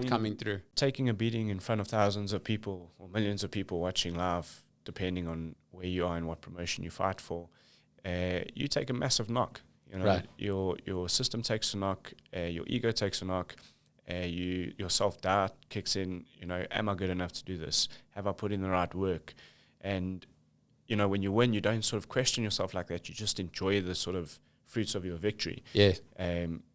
coming through. Taking a beating in front of thousands of people or millions of people watching live, depending on where you are and what promotion you fight for, you take a massive knock. You know, right. Your system takes a knock, your ego takes a knock, your self-doubt kicks in. You know, am I good enough to do this? Have I put in the right work? And, you know, when you win, you don't sort of question yourself like that. You just enjoy the sort of fruits of your victory. Yeah.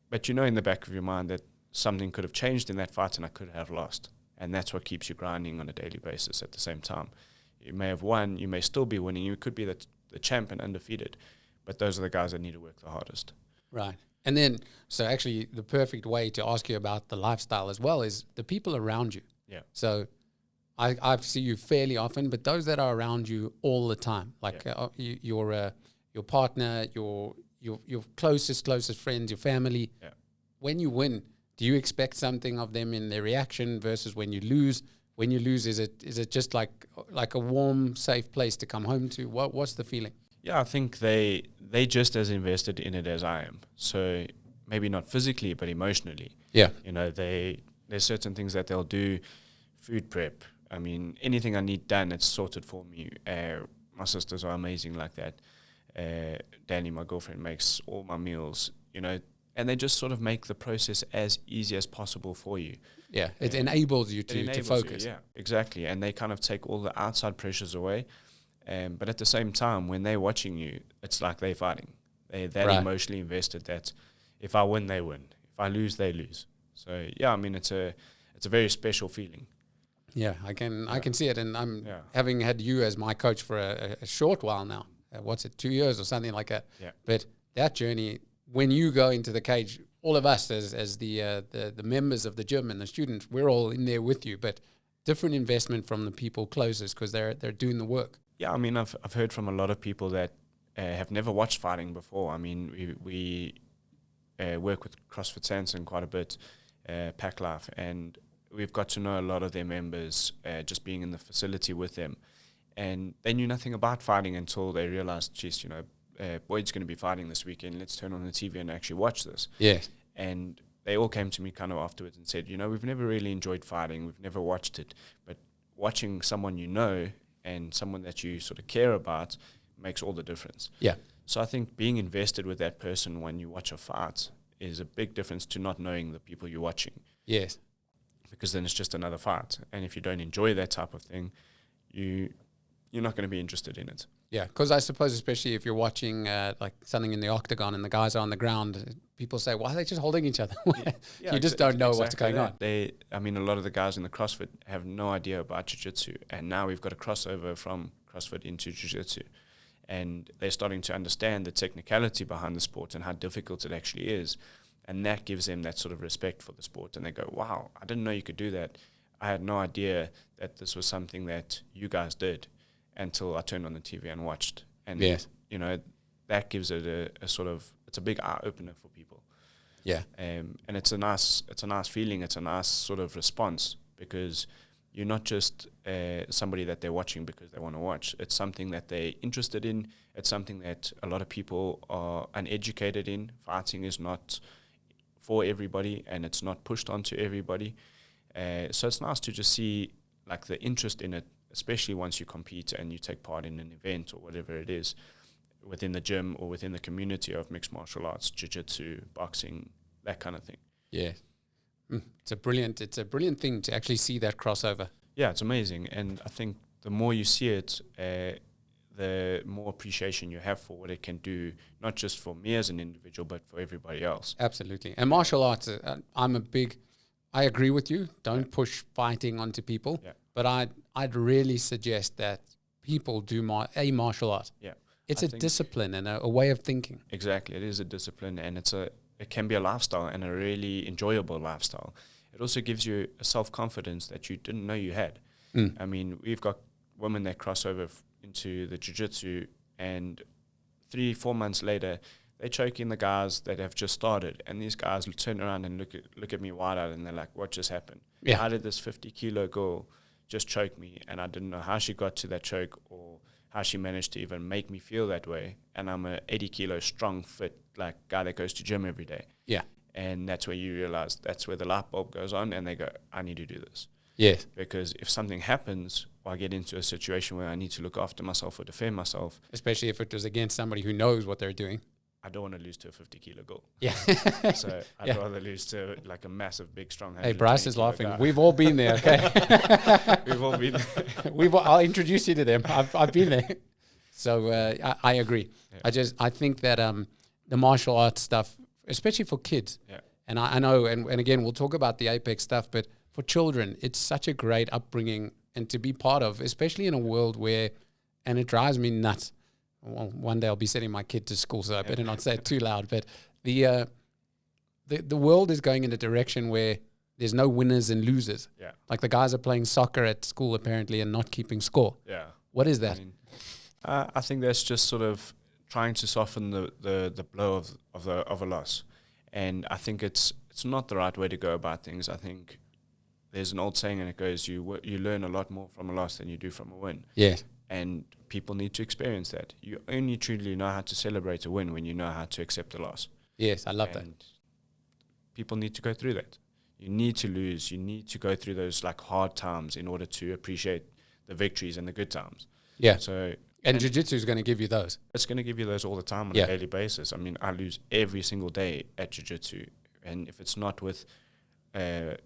But you know in the back of your mind that something could have changed in that fight and I could have lost. And that's what keeps you grinding on a daily basis at the same time. You may have won, you may still be winning, you could be the champ and undefeated, but those are the guys that need to work the hardest. Right. And then, so actually the perfect way to ask you about the lifestyle as well is the people around you. Yeah. So I see you fairly often, but those that are around you all the time, like your partner, your closest friends, your family. Yeah. When you win, do you expect something of them in their reaction versus when you lose? When you lose, is it just like a warm, safe place to come home to? What's the feeling? Yeah, I think they just as invested in it as I am. So maybe not physically, but emotionally. Yeah. You know, there's certain things that they'll do, food prep. I mean, anything I need done, it's sorted for me. My sisters are amazing like that. Danny, my girlfriend, makes all my meals, you know, and they just sort of make the process as easy as possible for you. Yeah, it enables you to focus. Yeah, exactly. And they kind of take all the outside pressures away. But at the same time, when they're watching you, it's like they're fighting. They're that emotionally invested that if I win, they win. If I lose, they lose. So, yeah, I mean, it's a very special feeling. Yeah, I can see it. And I'm having had you as my coach for a short while now. 2 years or something like that. Yeah. But that journey, when you go into the cage, all of us as the members of the gym and the students, we're all in there with you, but different investment from the people closest because they're doing the work. Yeah, I mean, I've heard from a lot of people that have never watched fighting before. I mean, we work with CrossFit Sanson quite a bit, Pack Life, and we've got to know a lot of their members just being in the facility with them. And they knew nothing about fighting until they realized, geez, you know, Boyd's going to be fighting this weekend. Let's turn on the TV and actually watch this. Yes. And they all came to me kind of afterwards and said, you know, we've never really enjoyed fighting. We've never watched it. But watching someone you know and someone that you sort of care about makes all the difference. Yeah. So I think being invested with that person when you watch a fight is a big difference to not knowing the people you're watching. Yes. Because then it's just another fight. And if you don't enjoy that type of thing, you're not going to be interested in it. Yeah, because I suppose especially if you're watching like something in the octagon and the guys are on the ground, people say, why are they just holding each other? You just don't know what's going on. I mean, a lot of the guys in the CrossFit have no idea about jiu-jitsu, and now we've got a crossover from CrossFit into jiu-jitsu, and they're starting to understand the technicality behind the sport and how difficult it actually is, and that gives them that sort of respect for the sport, and they go, wow, I didn't know you could do that. I had no idea that this was something that you guys did until I turned on the TV and watched. And, you know, that gives it a sort of, it's a big eye-opener for people. Yeah. And it's a nice feeling. It's a nice sort of response because you're not just somebody that they're watching because they want to watch. It's something that they're interested in. It's something that a lot of people are uneducated in. Fighting is not for everybody and it's not pushed onto everybody. So it's nice to just see like the interest in it, especially once you compete and you take part in an event or whatever it is within the gym or within the community of mixed martial arts, jiu-jitsu, boxing, that kind of thing. Yeah. It's a brilliant thing to actually see that crossover. Yeah, it's amazing. And I think the more you see it, the more appreciation you have for what it can do, not just for me as an individual, but for everybody else. Absolutely. And martial arts, I agree with you. Don't push fighting onto people. Yeah. But I'd really suggest that people do a martial art. Yeah. It's a discipline and a way of thinking. Exactly. It is a discipline and it can be a lifestyle and a really enjoyable lifestyle. It also gives you a self-confidence that you didn't know you had. I mean, we've got women that cross over into the jiu-jitsu and 3-4 months later, they're choking the guys that have just started, and these guys will turn around and look at me wide-eyed, and they're like, what just happened? Yeah. How did this 50-kilo girl just choke me? And I didn't know how she got to that choke or how she managed to even make me feel that way. And I'm a 80-kilo strong, fit, like guy that goes to gym every day. Yeah. And that's where you realize, that's where the light bulb goes on, and they go, I need to do this. Yes. Because if something happens, or I get into a situation where I need to look after myself or defend myself, Especially if it was against somebody who knows what they're doing. I don't want to lose to a 50-kilo girl. Yeah. So I'd rather lose to like a massive, big, strong. Hey, Bryce is 120-kilo laughing. guy. We've all been there, okay? We've all been. I'll introduce you to them. I've been there. So I agree. Yeah. I think that the martial arts stuff, especially for kids, and I know, and again, we'll talk about the Apex stuff, but for children, it's such a great upbringing and to be part of, especially in a world where, and it drives me nuts. Well, one day I'll be sending my kid to school, so I better not say it too loud. But the world is going in a direction where there's no winners and losers. Yeah. Like the guys are playing soccer at school apparently and not keeping score. Yeah. What is that? I think that's just sort of trying to soften the blow of a loss, and I think it's not the right way to go about things. I think there's an old saying, and it goes, you learn a lot more from a loss than you do from a win. Yes. And people need to experience that. You only truly know how to celebrate a win when you know how to accept a loss. Yes, I love that. People need to go through that. You need to lose. You need to go through those like hard times in order to appreciate the victories and the good times. Yeah. So and jiu-jitsu is going to give you those. It's going to give you those all the time on a daily basis. I mean, I lose every single day at jiu-jitsu, and if it's not with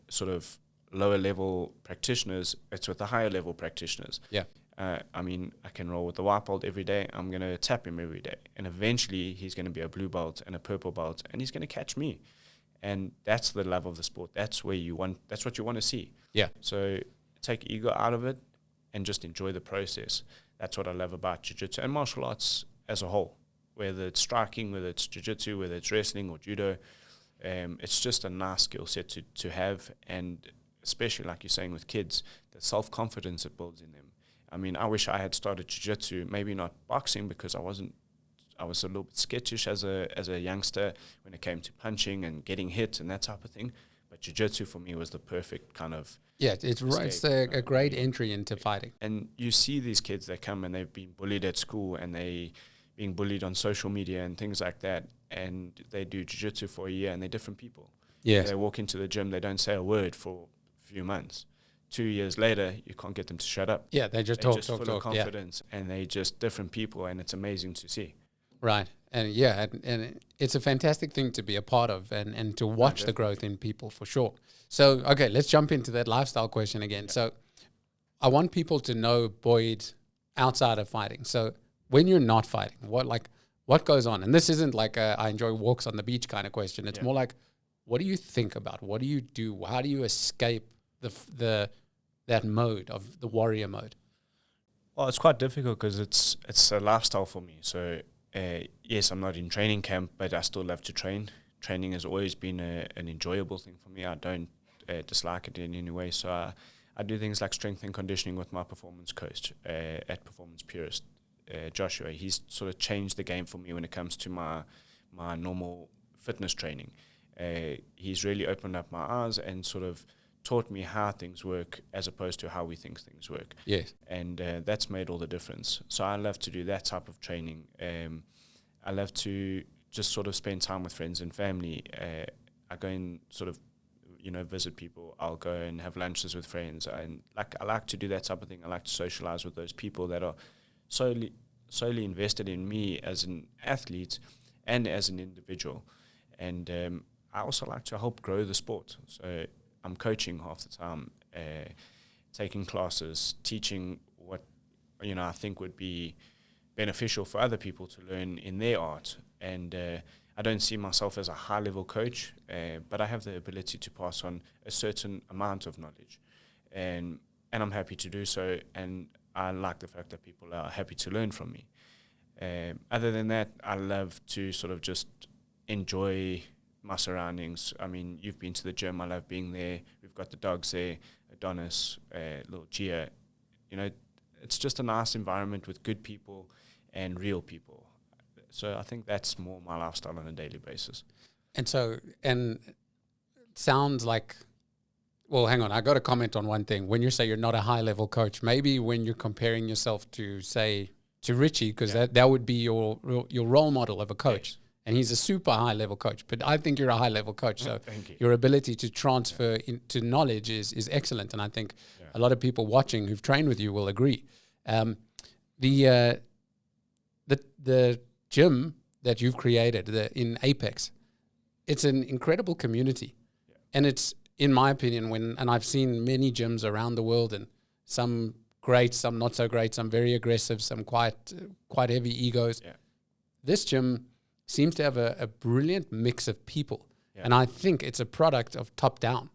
sort of lower level practitioners, it's with the higher level practitioners. Yeah. I mean, I can roll with the white belt every day. I'm going to tap him every day. And eventually he's going to be a blue belt and a purple belt, and he's going to catch me. And that's the love of the sport. That's what you want to see. Yeah. So take ego out of it and just enjoy the process. That's what I love about jiu-jitsu and martial arts as a whole. Whether it's striking, whether it's jiu-jitsu, whether it's wrestling or judo, it's just a nice skill set to have. And especially, like you're saying, with kids, the self-confidence it builds in them. I mean, I wish I had started jiu-jitsu, maybe not boxing, because I was a little bit skittish as a youngster when it came to punching and getting hit and that type of thing. But jiu-jitsu for me was the perfect kind of it's a great entry into fighting. And you see these kids that come and they've been bullied at school and they being bullied on social media and things like that, and they do jiu-jitsu for a year and they're different people. Yes. They walk into the gym, they don't say a word for a few months. 2 years later, you can't get them to shut up. Yeah, they just talk. Full of confidence, and they're just different people, and it's amazing to see. Right. And and it's a fantastic thing to be a part of and to watch the growth in people for sure. So, okay, let's jump into that lifestyle question again. Yeah. So I want people to know Boyd outside of fighting. So when you're not fighting, what goes on? And this isn't like I enjoy walks on the beach kind of question. It's more like, what do you think about? What do you do? How do you escape that mode of the warrior mode? Well, it's quite difficult because it's a lifestyle for me. So yes, I'm not in training camp, but I still love to train. Training has always been an enjoyable thing for me. I don't dislike it in any way. So I do things like strength and conditioning with my performance coach at Performance Purist, Joshua. He's sort of changed the game for me when it comes to my normal fitness training. He's really opened up my eyes and sort of taught me how things work as opposed to how we think things work. Yes. And that's made all the difference. So I love to do that type of training. I love to just sort of spend time with friends and family. I go and sort of, visit people. I'll go and have lunches with friends. And I like to do that type of thing. I like to socialize with those people that are solely invested in me as an athlete and as an individual. And I also like to help grow the sport. So I'm coaching half the time, taking classes, teaching what I think would be beneficial for other people to learn in their art. And I don't see myself as a high-level coach, but I have the ability to pass on a certain amount of knowledge, and I'm happy to do so. And I like the fact that people are happy to learn from me. Other than that, I love to sort of just enjoy my surroundings. I mean, you've been to the gym. I love being there. We've got the dogs there, Adonis, little Gia. It's just a nice environment with good people and real people. So I think that's more my lifestyle on a daily basis. And so, and it sounds like, well, hang on, I got to comment on one thing. When you say you're not a high level coach, maybe when you're comparing yourself to, say, to Richie, because that would be your role model of a coach. Yes. And he's a super high level coach, but I think you're a high level coach. So your ability to transfer into knowledge is excellent. And I think a lot of people watching who've trained with you will agree. The gym that you've created in Apex, it's an incredible community. Yeah. And it's, in my opinion, and I've seen many gyms around the world, and some great, some not so great, some very aggressive, some quite heavy egos. Yeah. This gym seems to have a brilliant mix of people. Yeah. And I think it's a product of top down.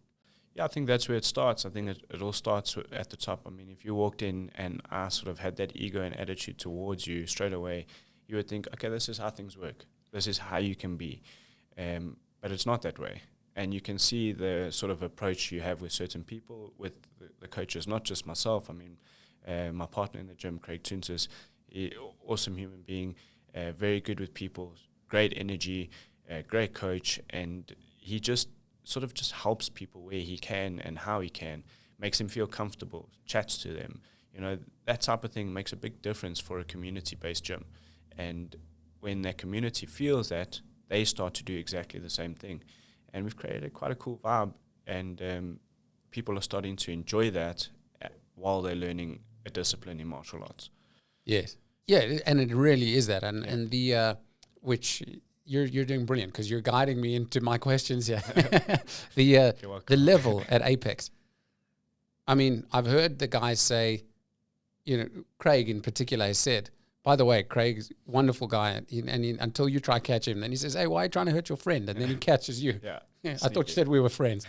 Yeah, I think that's where it starts. I think it all starts at the top. I mean, if you walked in and I sort of had that ego and attitude towards you straight away, you would think, okay, this is how things work. This is how you can be. But it's not that way. And you can see the sort of approach you have with certain people, with the coaches, not just myself. I mean, my partner in the gym, Craig Tunsis, awesome human being, very good with people, great energy, great coach, and he just sort of just helps people where he can and how he can, makes them feel comfortable, chats to them. You know, that type of thing makes a big difference for a community-based gym. And when that community feels that, they start to do exactly the same thing. And we've created quite a cool vibe, and people are starting to enjoy that while they're learning a discipline in martial arts. Yes. Yeah, and it really is that. And the which you're doing brilliant, because you're guiding me into my questions here. The level at Apex. I mean, I've heard the guys say, you know, Craig in particular has said, by the way, Craig's a wonderful guy, and until you try catch him, then he says, hey, why are you trying to hurt your friend? And then he catches you. Yeah, I thought you said we were friends.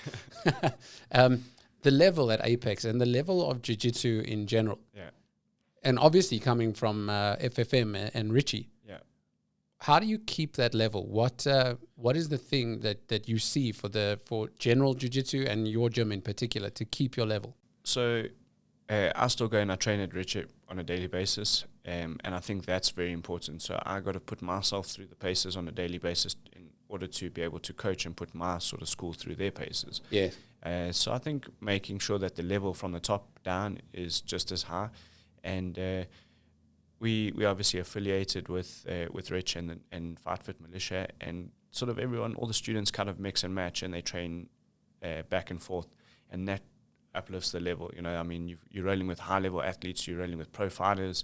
The level at Apex and the level of jiu-jitsu in general. Yeah. And obviously coming from FFM and Richie. Yeah. How do you keep that level? What is the thing that you see for general jiu-jitsu and your gym in particular to keep your level? So I still go and I train at Richie on a daily basis. And I think that's very important. So I got to put myself through the paces on a daily basis in order to be able to coach and put my sort of school through their paces. Yeah. So I think making sure that the level from the top down is just as high, and we obviously affiliated with Rich and Fight Fit Militia, and sort of everyone, all the students kind of mix and match, and they train back and forth, and that uplifts the level. You know, I mean, you're rolling with high level athletes, you're rolling with pro fighters.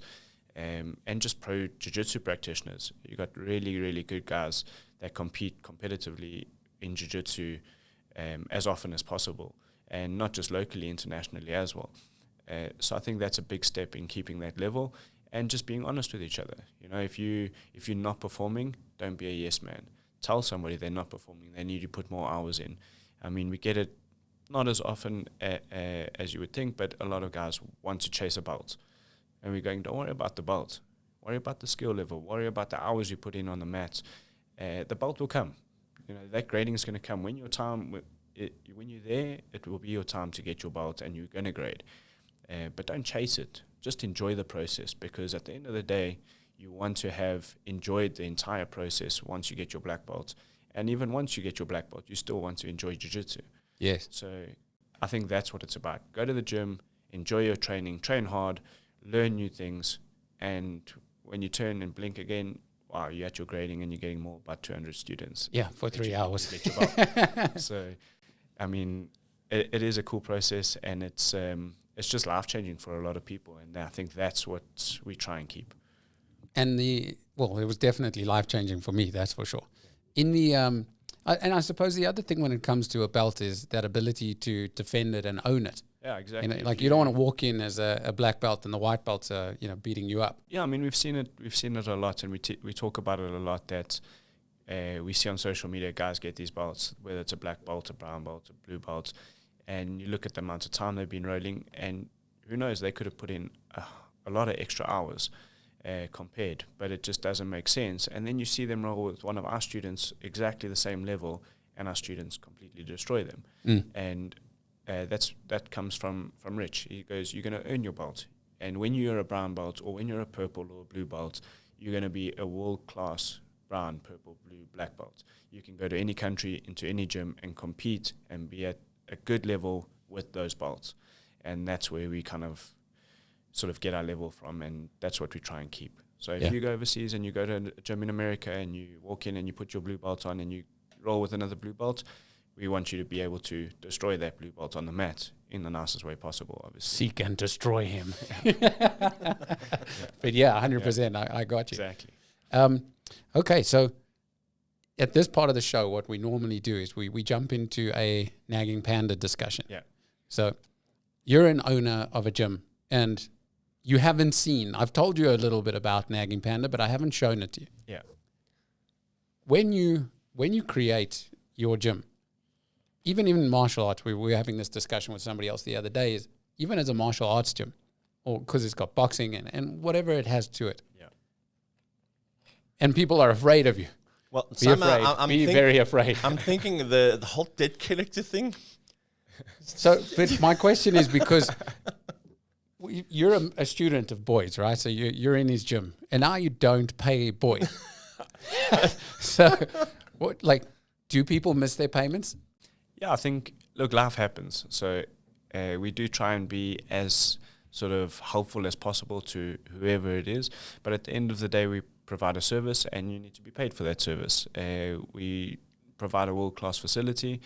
And just pro jiu-jitsu practitioners. You got really, really good guys that compete competitively in jiu-jitsu as often as possible, and not just locally, internationally as well. So I think that's a big step in keeping that level and just being honest with each other. You know, if you're not performing, don't be a yes man. Tell somebody they're not performing. They need to put more hours in. I mean, we get it not as often as you would think, but a lot of guys want to chase a belt. And we're going, don't worry about the belt. Worry about the skill level. Worry about the hours you put in on the mats. The belt will come. You know, that grading is going to come. When you're there, it will be your time to get your belt, and you're going to grade. But don't chase it. Just enjoy the process, because at the end of the day, you want to have enjoyed the entire process once you get your black belt. And even once you get your black belt, you still want to enjoy jiu-jitsu. Yes. So I think that's what it's about. Go to the gym, enjoy your training, train hard, learn new things, and when you turn and blink again, wow, you're at your grading and you're getting more, about 200 students. Yeah, for 3 hours. So, I mean, it is a cool process, and it's just life-changing for a lot of people, and I think that's what we try and keep. And it was definitely life-changing for me, that's for sure. In the and I suppose the other thing when it comes to a belt is that ability to defend it and own it. Yeah, exactly. You know, like you don't want to walk in as a black belt and the white belts are, beating you up. Yeah, I mean, we've seen it a lot, and we talk about it a lot, that we see on social media guys get these belts, whether it's a black belt, a brown belt, a blue belt, and you look at the amount of time they've been rolling, and who knows, they could have put in a lot of extra hours compared, but it just doesn't make sense. And then you see them roll with one of our students exactly the same level, and our students completely destroy them. And that comes from Rich. He goes, you're going to earn your belt. And when you're a brown belt or when you're a purple or a blue belt, you're going to be a world-class brown, purple, blue, black belt. You can go to any country, into any gym, and compete and be at a good level with those belts. And that's where we kind of sort of get our level from, and that's what we try and keep. So if you go overseas and you go to a gym in America and you walk in and you put your blue belt on and you roll with another blue belt, we want you to be able to destroy that blue belt on the mat in the nicest way possible, obviously. Seek and destroy him. But yeah, 100%, I got you. Exactly. Okay, so at this part of the show, what we normally do is we jump into a Nagging Panda discussion. Yeah. So you're an owner of a gym, and you haven't seen, I've told you a little bit about Nagging Panda, but I haven't shown it to you. Yeah. When you create your gym, even in martial arts, we were having this discussion with somebody else the other day, is even as a martial arts gym, or because it's got boxing and whatever it has to it. Yeah. And people are afraid of you. Well, Be afraid. Be very afraid. I'm thinking the whole dead character thing. So, but my question is because you're a student of Boyd's, right? So you're in his gym, and now you don't pay Boyd. So, what, like, do people miss their payments? Yeah, I think, look, life happens. So we do try and be as sort of helpful as possible to whoever it is. But at the end of the day, we provide a service and you need to be paid for that service. We provide a world-class facility,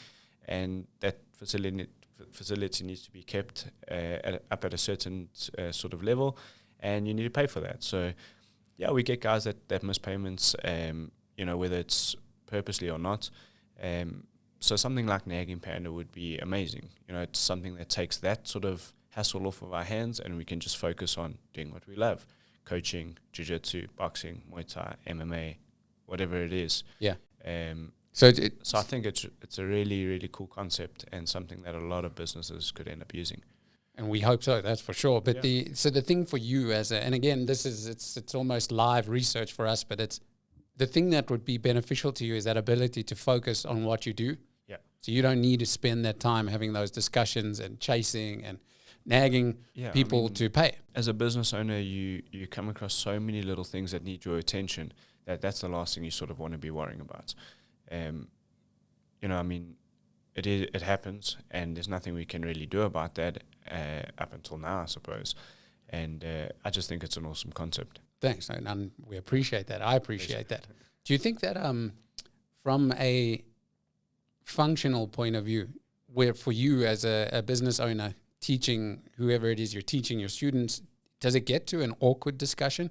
and that facility needs to be kept up at a certain sort of level, and you need to pay for that. So, yeah, we get guys that miss payments, whether it's purposely or not. So something like Nagging Panda would be amazing. It's something that takes that sort of hassle off of our hands, and we can just focus on doing what we love: coaching, jiu-jitsu, boxing, Muay Thai, MMA, whatever it is. Yeah. So I think it's a really, really cool concept, and something that a lot of businesses could end up using. And we hope so, that's for sure. But the thing for you and again, it's almost live research for us, but it's the thing that would be beneficial to you is that ability to focus on what you do. Yeah. So you don't need to spend that time having those discussions and chasing and nagging people to pay. As a business owner, you come across so many little things that need your attention that's the last thing you sort of want to be worrying about. It happens, and there's nothing we can really do about that up until now, I suppose. And I just think it's an awesome concept. Thanks, and we appreciate that. I appreciate that. Do you think that from a functional point of view, where for you as a business owner, teaching whoever it is you're teaching your students, does it get to an awkward discussion?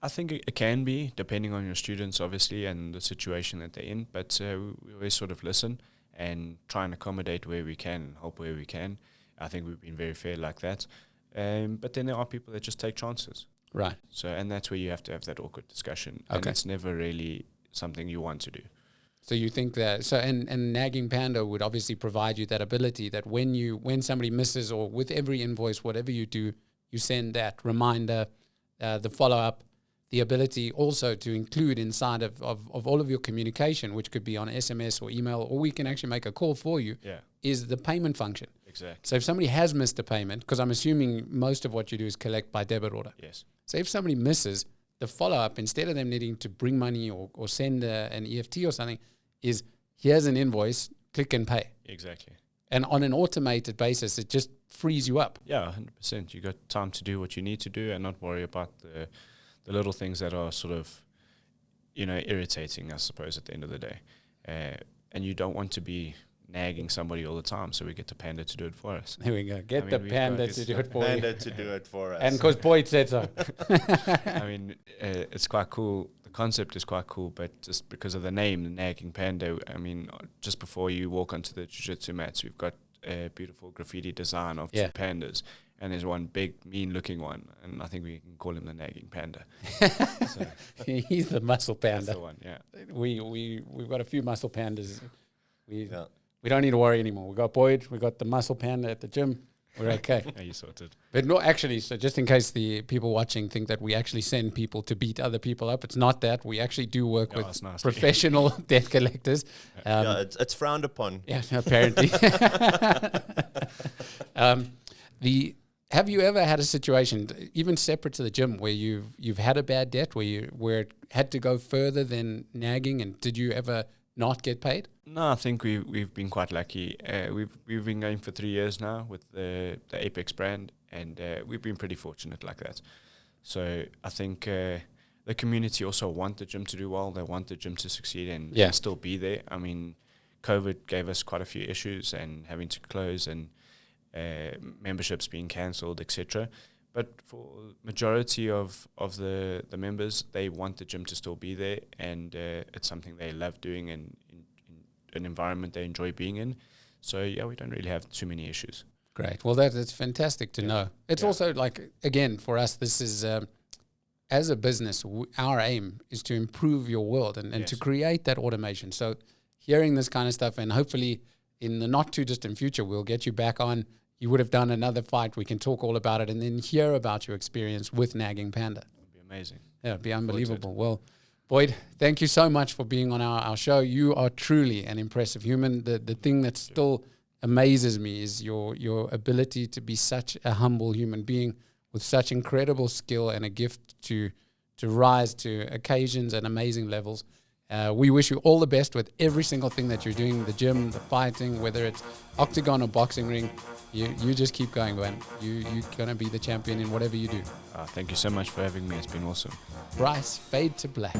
I think it can be, depending on your students, obviously, and the situation that they're in. But we always sort of listen and try and accommodate where we can, help where we can. I think we've been very fair like that. But then there are people that just take chances. Right. So, and that's where you have to have that awkward discussion. Okay. And it's never really something you want to do. So you think that, and Nagging Panda would obviously provide you that ability that when somebody misses, or with every invoice, whatever you do, you send that reminder, the follow-up, the ability also to include inside of all of your communication, which could be on SMS or email, or we can actually make a call for you, is the payment function. Exactly. So if somebody has missed a payment, because I'm assuming most of what you do is collect by debit order. Yes. So if somebody misses, the follow-up, instead of them needing to bring money or send an EFT or something, is here's an invoice, click and pay. Exactly. And on an automated basis, it just frees you up. Yeah, 100%. You got time to do what you need to do and not worry about the little things that are sort of, irritating, I suppose, at the end of the day. And you don't want to be nagging somebody all the time, so we get the Panda to do it for us. Here we go. Get the Panda to do it for you. Panda to do it for us. And because Boyd said so. It's quite cool. The concept is quite cool, but just because of the name, the Nagging Panda, just before you walk onto the jiu-jitsu mats, we've got a beautiful graffiti design of two pandas, and there's one big, mean-looking one, and I think we can call him the Nagging Panda. So he's the muscle panda. That's the one, yeah. We've got a few muscle pandas. We don't need to worry anymore. We got Boyd, we got the muscle panda at the gym. We're okay. Yeah, you sorted. But no, actually, so just in case the people watching think that we actually send people to beat other people up, it's not that. We actually do work with professional debt collectors. It's frowned upon. Yeah, apparently. have you ever had a situation, even separate to the gym, where you've had a bad debt, where it had to go further than nagging, and did you ever not get paid? No, I think we've been quite lucky. We've been going for 3 years now with the Apex brand, and we've been pretty fortunate like that. So I think the community also want the gym to do well. They want the gym to succeed and still be there. I mean, COVID gave us quite a few issues and having to close and memberships being cancelled, etc. But for majority of the members, they want the gym to still be there, and it's something they love doing and in an environment they enjoy being in. So yeah, we don't really have too many issues. Great. Well, that's fantastic to know. It's also like, again, for us, this is, as a business, our aim is to improve your world and to create that automation. So hearing this kind of stuff, and hopefully in the not too distant future, we'll get you back on. You would have done another fight. We can talk all about it and then hear about your experience with Nagging Panda. It would be amazing. Yeah, it'd be unbelievable. Well, Boyd, thank you so much for being on our show. You are truly an impressive human. The thing that still amazes me is your ability to be such a humble human being with such incredible skill and a gift to rise to occasions and amazing levels. We wish you all the best with every single thing that you're doing, the gym, the fighting, whether it's octagon or boxing ring. You just keep going, man. You're going to be the champion in whatever you do. Thank you so much for having me. It's been awesome. Bryce, fade to black.